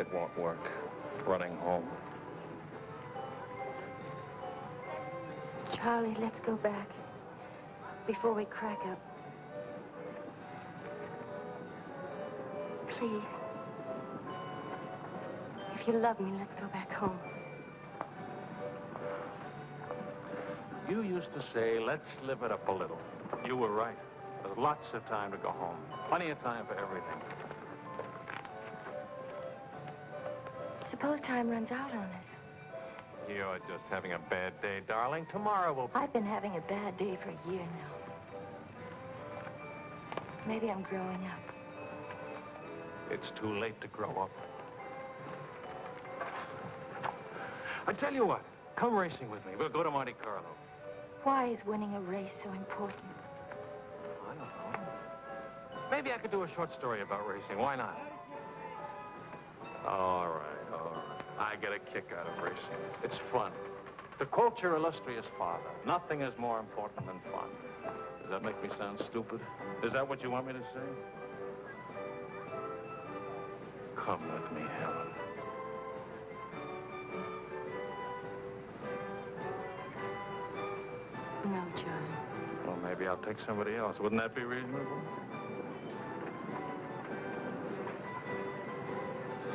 It won't work. Running home. Charlie, let's go back. Before we crack up. Please. If you love me, let's go back home. You used to say, let's live it up a little. You were right. There's lots of time to go home. Plenty of time for everything. Suppose time runs out on us. You're just having a bad day, darling. Tomorrow will be... I've been having a bad day for a year now. Maybe I'm growing up. It's too late to grow up. I tell you what, come racing with me. We'll go to Monte Carlo. Why is winning a race so important? I don't know. Maybe I could do a short story about racing. Why not? All right, all right. I get a kick out of racing. It's fun. To quote your illustrious father, nothing is more important than fun. Does that make me sound stupid? Is that what you want me to say? Come with me, Helen. No, Charlie. Well, maybe I'll take somebody else. Wouldn't that be reasonable?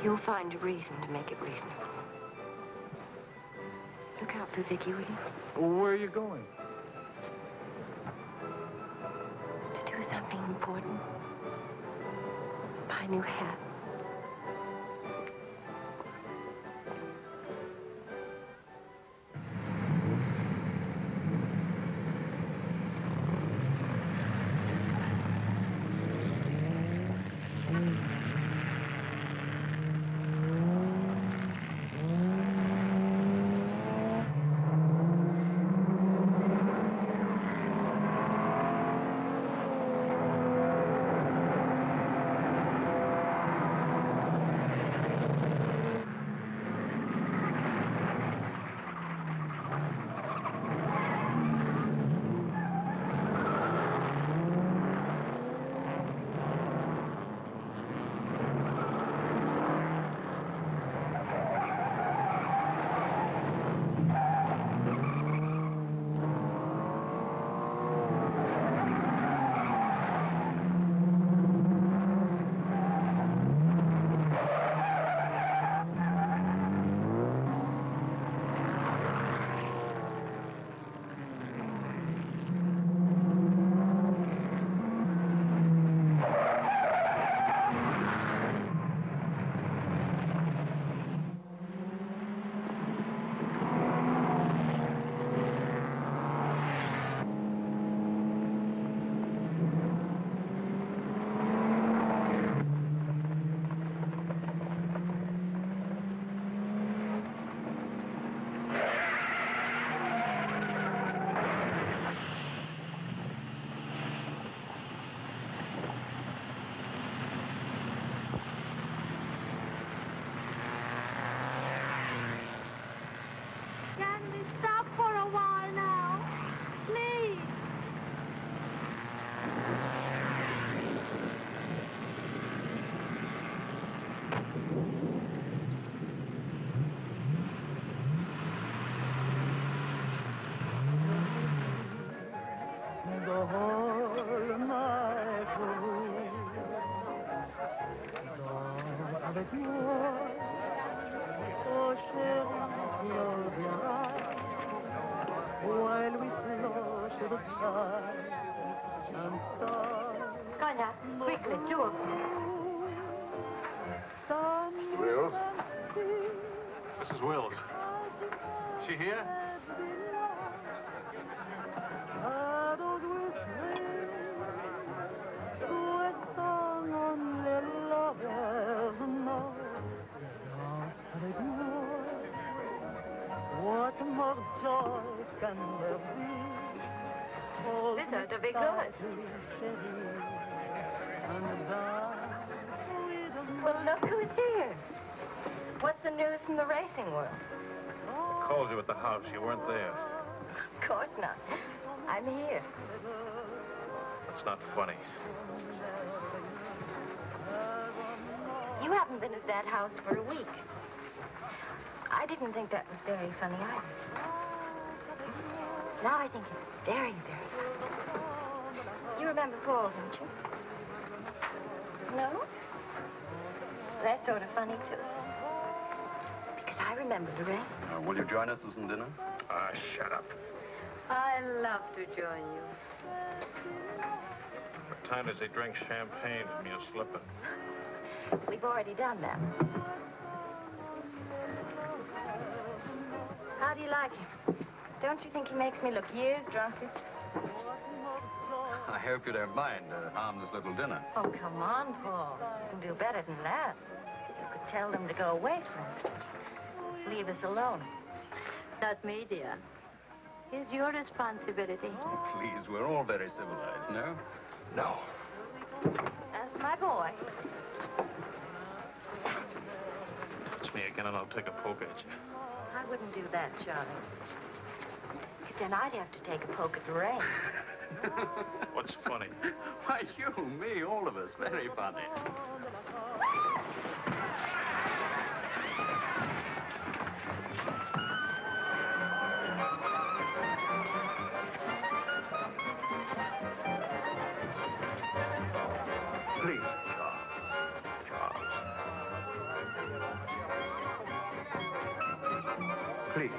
You'll find a reason to make it reasonable. Look out for Vicky, will you? Where are you going? To do something important. Buy a new hat. She here? What more joy can there be? This ought to be good. Well, look who's here. What's the news from the racing world? Called you at the house. You weren't there. Of course not. I'm here. That's not funny. You haven't been at that house for a week. I didn't think that was very funny either. Now I think it's very, very funny. You remember Paul, don't you? No? That's sort of funny, too. Because I remember the race. Will you join us for some dinner? Ah, shut up. I love to join you. What time does he drink champagne from your slipper? We've already done that. How do you like him? Don't you think he makes me look years drunker? I hope you don't mind a harmless little dinner. Oh, come on, Paul. You can do better than that. You could tell them to go away, for instance. Leave us alone. Not me, dear. It's your responsibility. Please, we're all very civilized, no? No. That's my boy. Touch me again and I'll take a poke at you. I wouldn't do that, Charlie. Because then I'd have to take a poke at the rain. What's funny? Why, you, me, all of us. Very funny. Please, Charles. Please.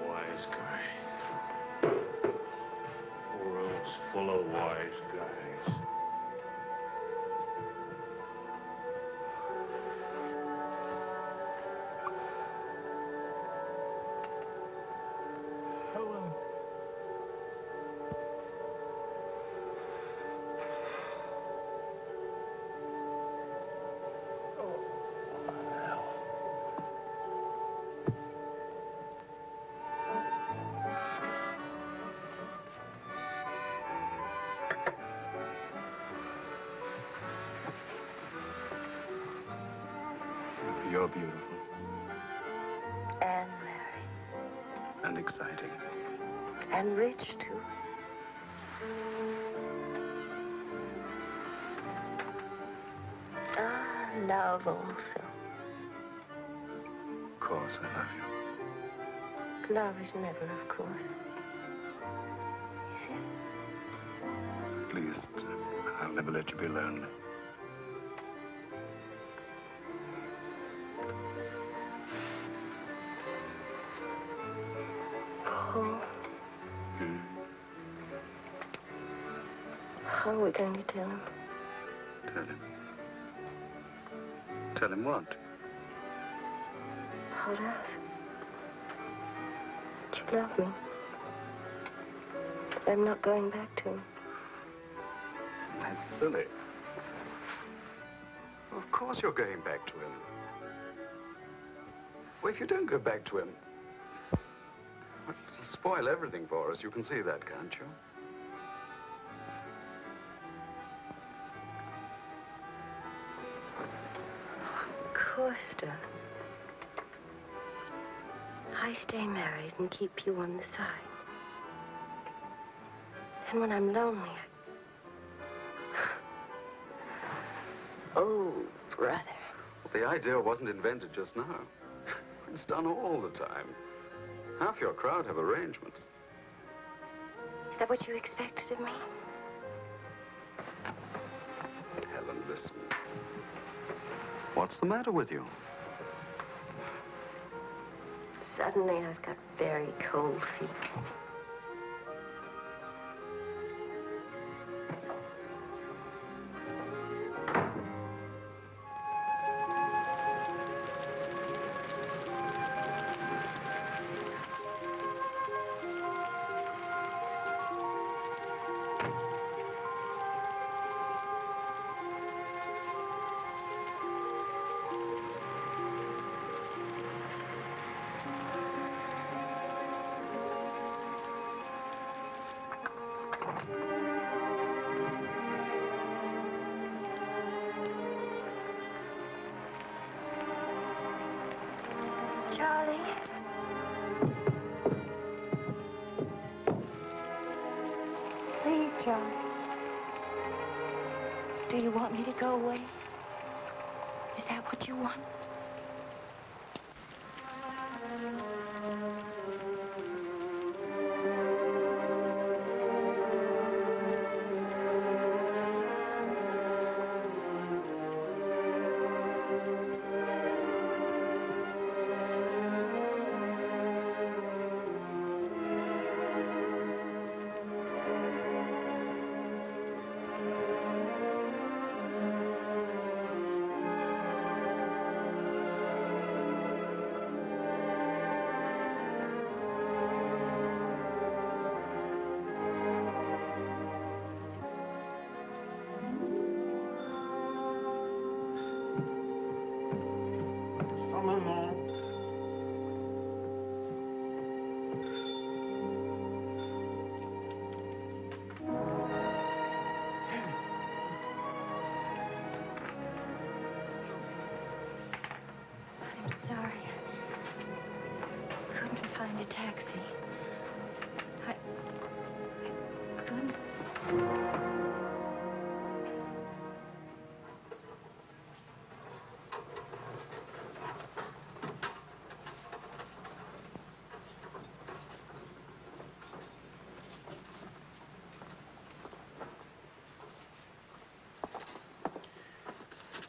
Wise guy. World's full of wise guys. Hello. You're beautiful. And married. And exciting. And rich, too. Ah, love also. Of course, I love you. Love is never, of course. Please, I'll never let you be lonely. Paul, Hmm? how are we going to tell him? Tell him. Tell him what? How else? That you love me. That I'm not going back to him. That's silly. Of course you're going back to him. Well, if you don't go back to him, it'll spoil everything for us. You can see that, can't you? Of course, darling. I stay married and keep you on the side. And when I'm lonely, Oh, brother. The idea wasn't invented just now. It's done all the time. Half your crowd have arrangements. Is that what you expected of me? What's the matter with you? Suddenly, I've got very cold feet. Charlie? Please, Charlie. Do you want me to go away? Is that what you want? Find a taxi. I couldn't.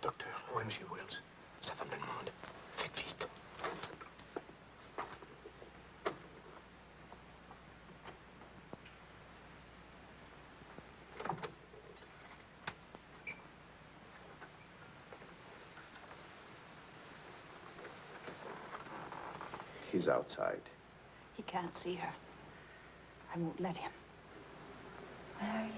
Docteur, OMG Wells, sa femme me demande. Faites vite. He's outside. He can't see her. I won't let him. Marion.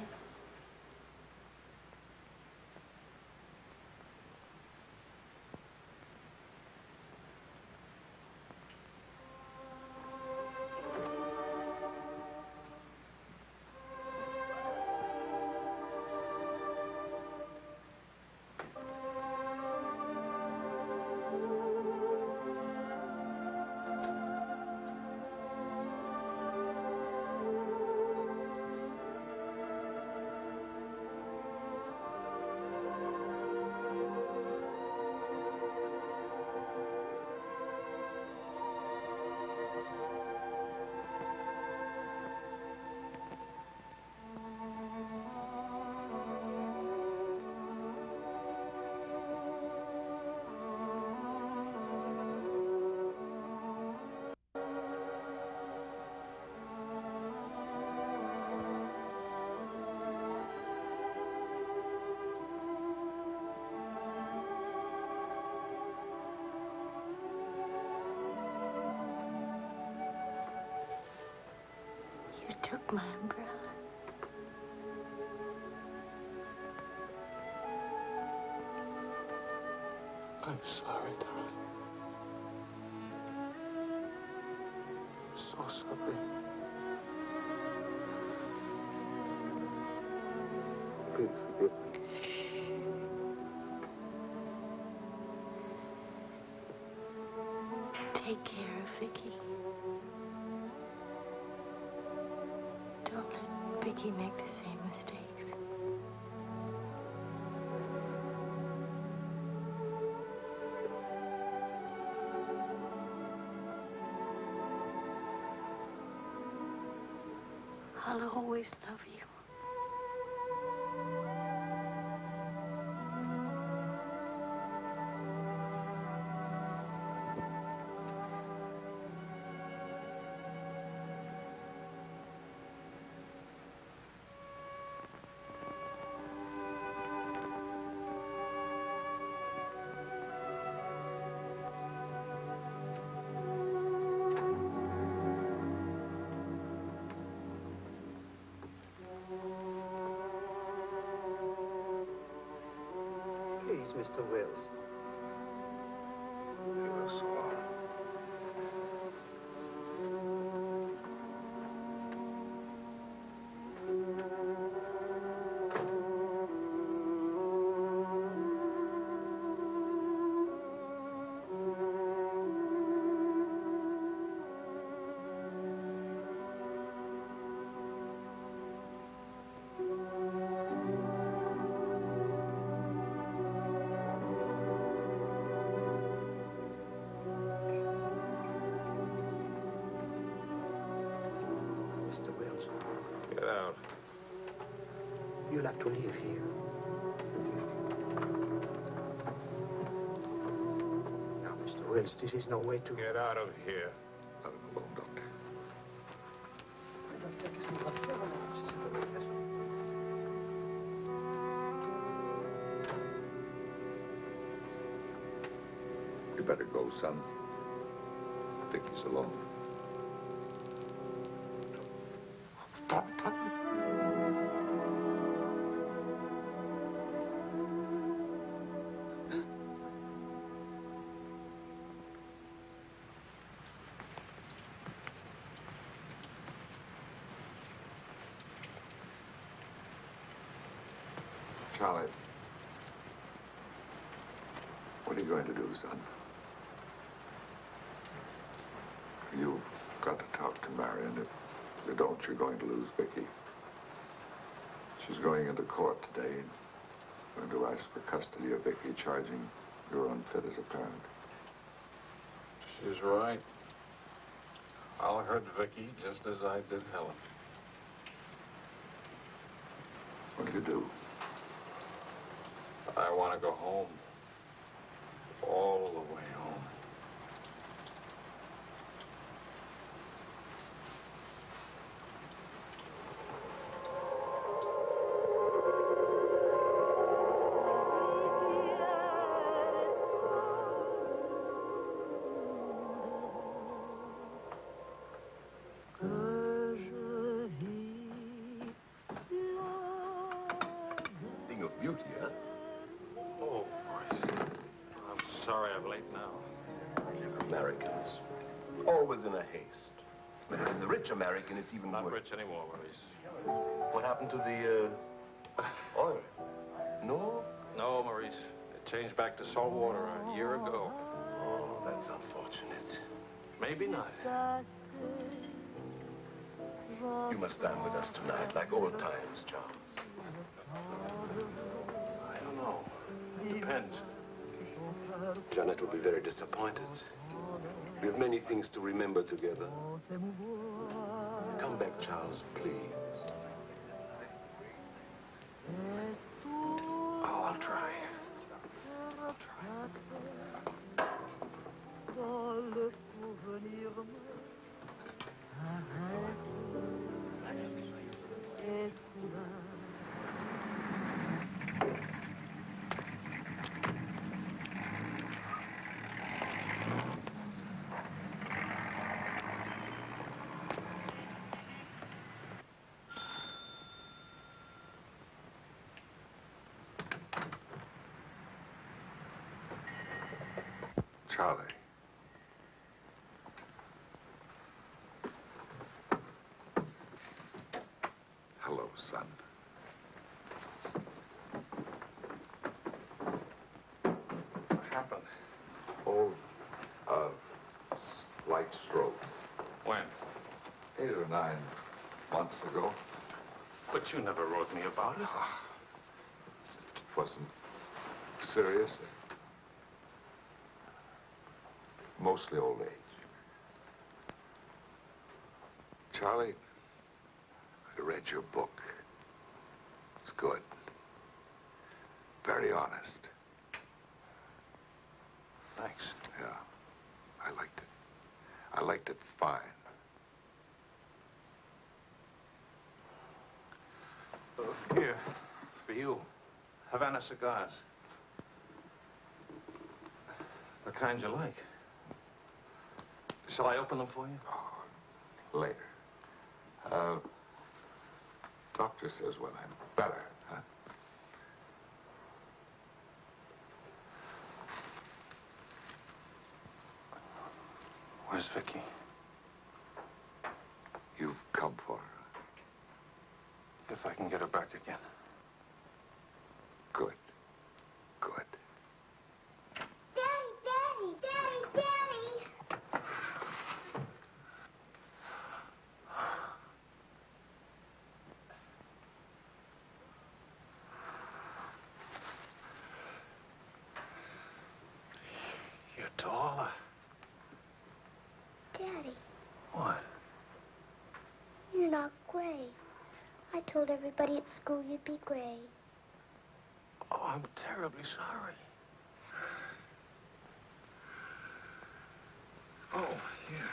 You took my umbrella. I'm sorry, darling. So sorry. Please forgive me. Take care of Vicky. Don't let Vicky make the same mistakes. I'll always love you. Mr. Wills. Get out. You'll have to leave here. Now, Mr. Wills, this is no way to... Get out of here. Let him alone, Doctor. You better go, son. Vicky's alone. Charlie, what are you going to do, son? You've got to talk to Marion. If you don't, you're going to lose Vicky. She's going into court today and going to ask for custody of Vicky, charging you're unfit as a parent. She's right. I'll hurt Vicky just as I did Helen. What do you do? I want to go home. All the way home. Thing of beauty, huh? Oh, Maurice. I'm sorry I'm late now. Americans. Always in a haste. But as a rich American, it's even Not worse. rich anymore, Maurice. What happened to the, oil? No? No, Maurice. It changed back to salt water a year ago. Oh, that's unfortunate. Maybe not. You must dine with us tonight, like old times, Charles. I don't know. It depends. Janet will be very disappointed. We have many things to remember together. Come back, Charles, please. Oh, I'll try. Dans le souvenir et soudain. Charlie. Hello, son. What happened? Oh, light stroke. When? 8 or 9 months ago. But you never wrote me about it. It wasn't serious. Mostly old age. Charlie, I read your book. It's good. Very honest. Thanks. Yeah, I liked it. I liked it fine. Here, for you. Havana cigars. The kind you like. Shall I open them for you? Oh, later. Doctor says when I'm better, huh? Where's Vicky? You've come for her. If I can get her back again. Good. Good. Daddy, Daddy, Daddy, Daddy! You're taller. Daddy, What? you're not gray. I told everybody at school you'd be gray. Oh, I'm terribly sorry. Oh, here.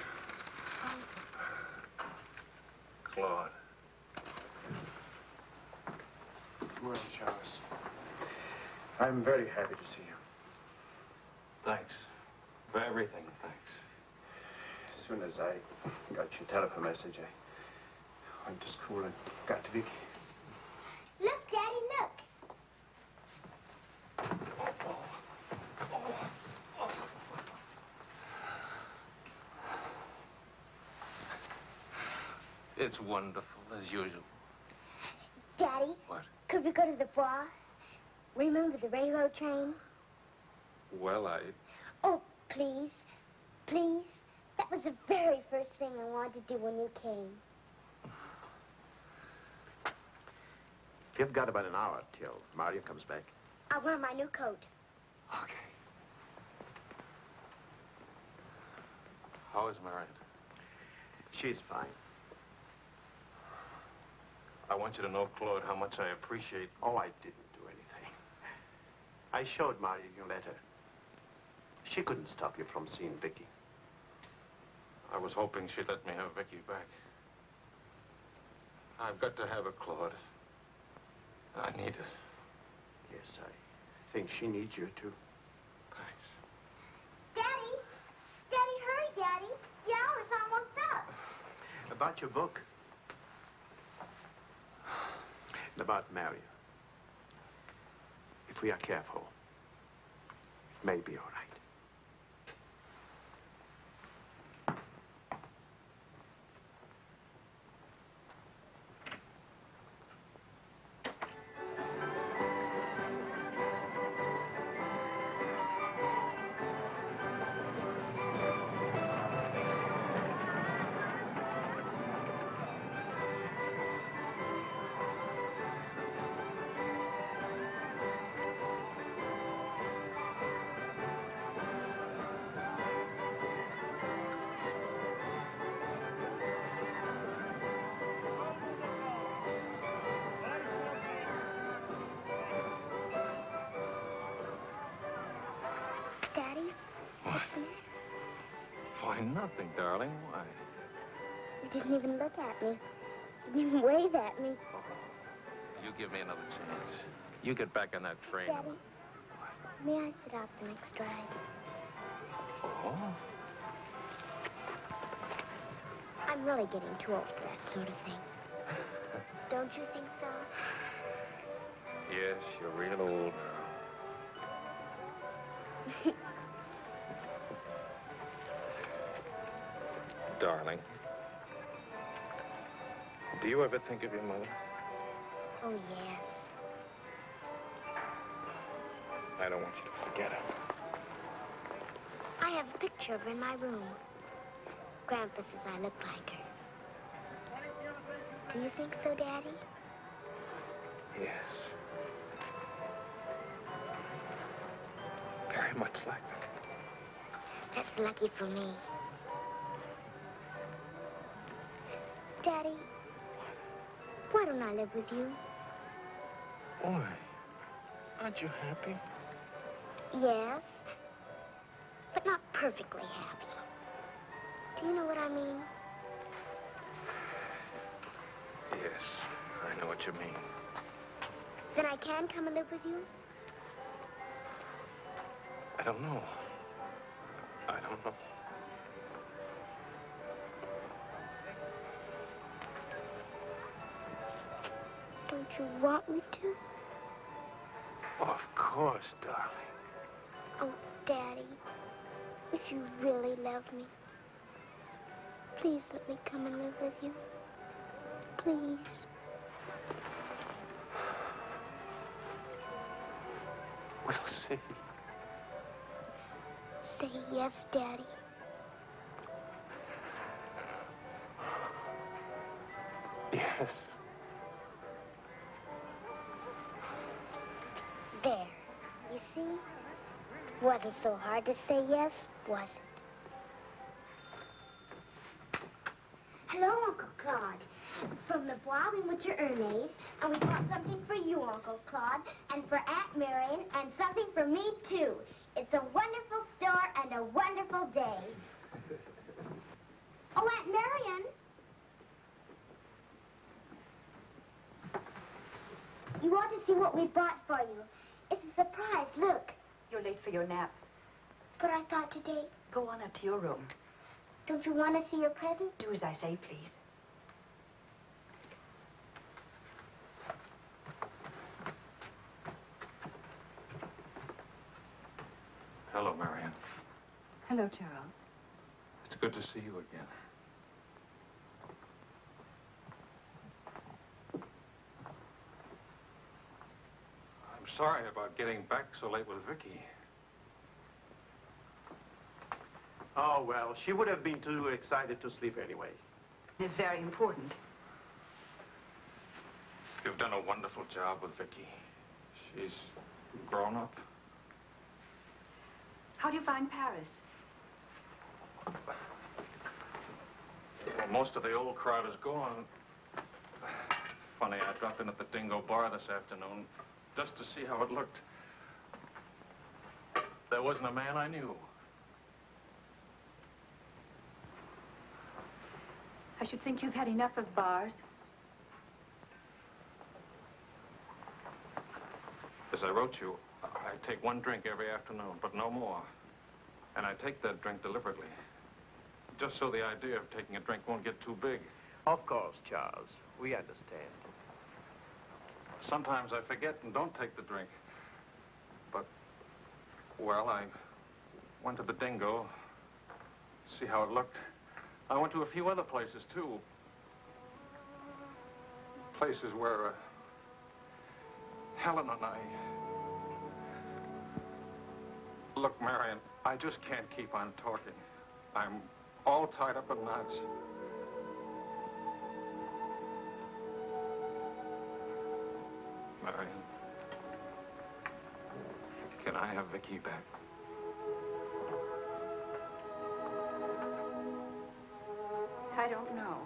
Claude. Well, Charles, I'm very happy to see you. Thanks. For everything, thanks. As soon as I got your telephone message, I went to school and got to Vicky. Look, Daddy, look. It's wonderful, as usual. Daddy? What? Could we go to the bar? Remember the railroad train? Well, Oh, please. Please. That was the very first thing I wanted to do when you came. You've got about an hour till Mario comes back. I'll wear my new coat. Okay. How is Marion? She's fine. I want you to know, Claude, how much I appreciate... Oh, I didn't do anything. I showed Mario your letter. She couldn't stop you from seeing Vicky. I was hoping she'd let me have Vicky back. I've got to have her, Claude. I need her. Yes, I think she needs you, too. Thanks. Daddy! Daddy, hurry, Daddy. The hour's almost up. About your book. And about Mario. If we are careful, it may be all right. Daddy? What? Why, nothing, darling. Why? You didn't even look at me. Didn't even wave at me. You give me another chance. You get back on that train. Daddy, may I sit out the next ride? Oh? I'm really getting too old for that sort of thing. Don't you think so? Yes, you're real old now. Darling, do you ever think of your mother? Oh, yes. I don't want you to forget her. I have a picture of her in my room. Grandpa says I look like her. Do you think so, Daddy? Yes. Very much like her. That's lucky for me. Daddy, why don't I live with you? Why? Aren't you happy? Yes, but not perfectly happy. Do you know what I mean? Yes, I know what you mean. Then I can come and live with you? I don't know. I don't know. Don't you want me to? Of course, darling. Oh, Daddy, if you really love me, Please let me come and live with you. Please. We'll see. Say yes, Daddy. Yes. There. You see? Wasn't so hard to say yes, was it? Hello, Uncle Claude. From the Bois, we went to Ernest, and we bought something for you, Uncle Claude, and for Aunt Marion, and something for me, too. It's a wonderful store and a wonderful day. Oh, Aunt Marion! You ought to see what we bought for you. It's a surprise, look. You're late for your nap. But I thought today... Go on up to your room. Don't you want to see your present? Do as I say, please. Hello, Marion. Hello, Charles. It's good to see you again. I'm sorry about getting back so late with Vicky. Oh, well, she would have been too excited to sleep anyway. It's very important. You've done a wonderful job with Vicky. She's grown up. How do you find Paris? Well, most of the old crowd is gone. Funny, I dropped in at the Dingo Bar this afternoon just to see how it looked. There wasn't a man I knew. I should think you've had enough of bars. As I wrote you, I take one drink every afternoon, but no more. And I take that drink deliberately, just so the idea of taking a drink won't get too big. Of course, Charles. We understand. Sometimes I forget and don't take the drink. But, well, I went to the Dingo, see how it looked. I went to a few other places, too. Places where Helen and I... Look, Marion, I just can't keep on talking. I'm all tied up in knots. Marion, can I have Vicky back? I don't know.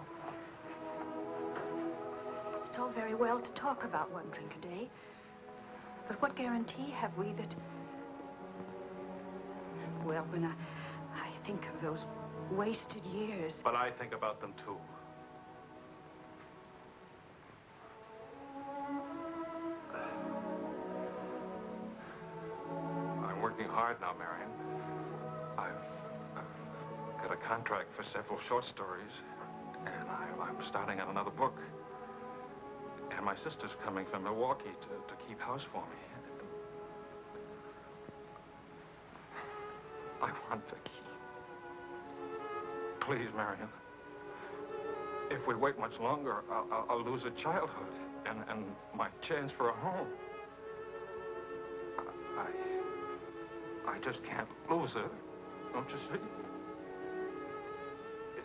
It's all very well to talk about one drink a day. But what guarantee have we that... Well, when I think of those wasted years... But I think about them, too. I'm working hard now, Marion. I've got a contract for several short stories, and I'm starting on another book. And my sister's coming from Milwaukee to keep house for me. I want Vicky. Please, Marion. If we wait much longer, I'll lose a childhood and my chance for a home. I just can't lose her. Don't you see?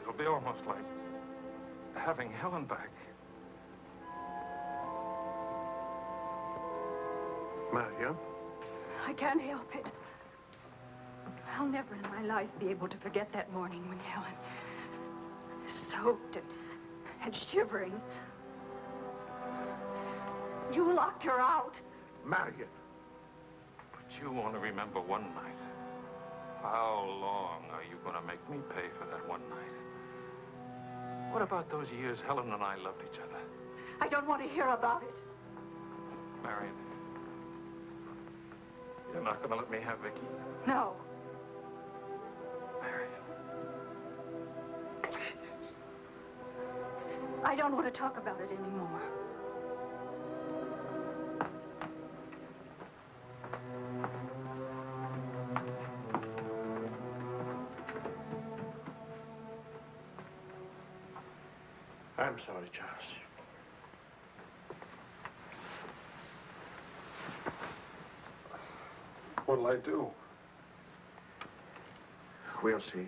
It'll be almost like having Helen back. Marion? I can't help it. I'll never in my life be able to forget that morning when Helen, soaked and shivering, you locked her out. Marion. But you want to remember one night. How long are you going to make me pay for that one night? What about those years Helen and I loved each other? I don't want to hear about it. Marion, you're not going to let me have Vicky? No. Marion. I don't want to talk about it anymore. I'm sorry, Charles. What'll I do? We'll see.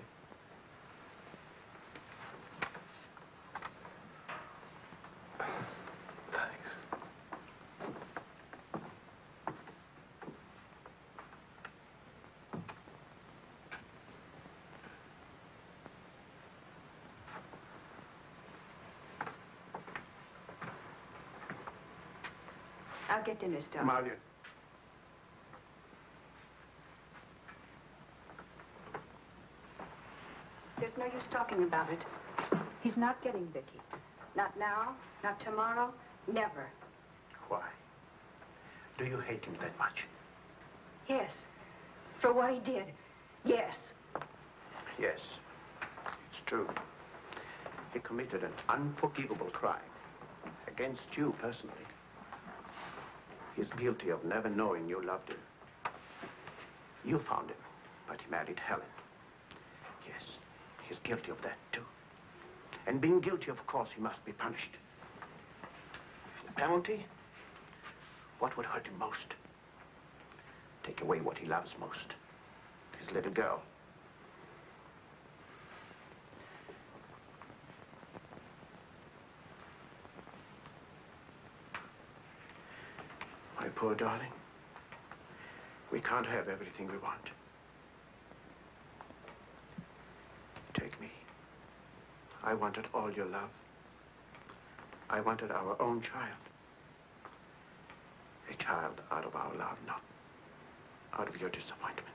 I'll get dinner started. Malia. There's no use talking about it. He's not getting Vicky. Not now, not tomorrow, never. Why? Do you hate him that much? Yes. For what he did. Yes. Yes. It's true. He committed an unforgivable crime against you personally. He's guilty of never knowing you loved him. You found him, but he married Helen. Yes, he's guilty of that, too. And being guilty, of course, he must be punished. The penalty? What would hurt him most? Take away what he loves most. His little girl. My poor darling. We can't have everything we want. Take me. I wanted all your love. I wanted our own child. A child out of our love, not out of your disappointment.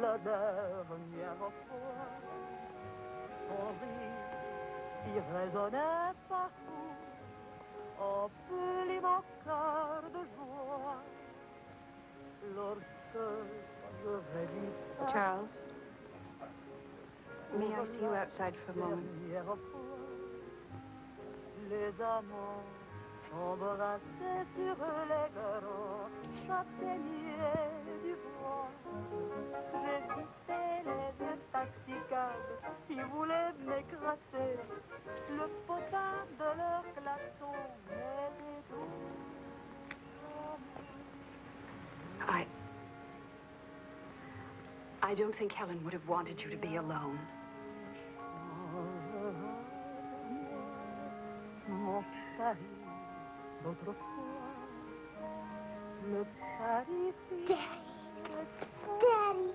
La dernière fois, son rire qui résonnait partout emplit mon cœur de joie. Lorsque je rêvis Charles, may I see you outside for a moment? Les amants embrassés sur les garons, châtaigniers du bois. J'évitais les yeux taxicables qui voulaient m'écraser. Le potin de leur klaxon m'aidait doux. I don't think Helen would have wanted you to be alone. Mon Paris, d'autrefois, le Paris. Daddy! Daddy!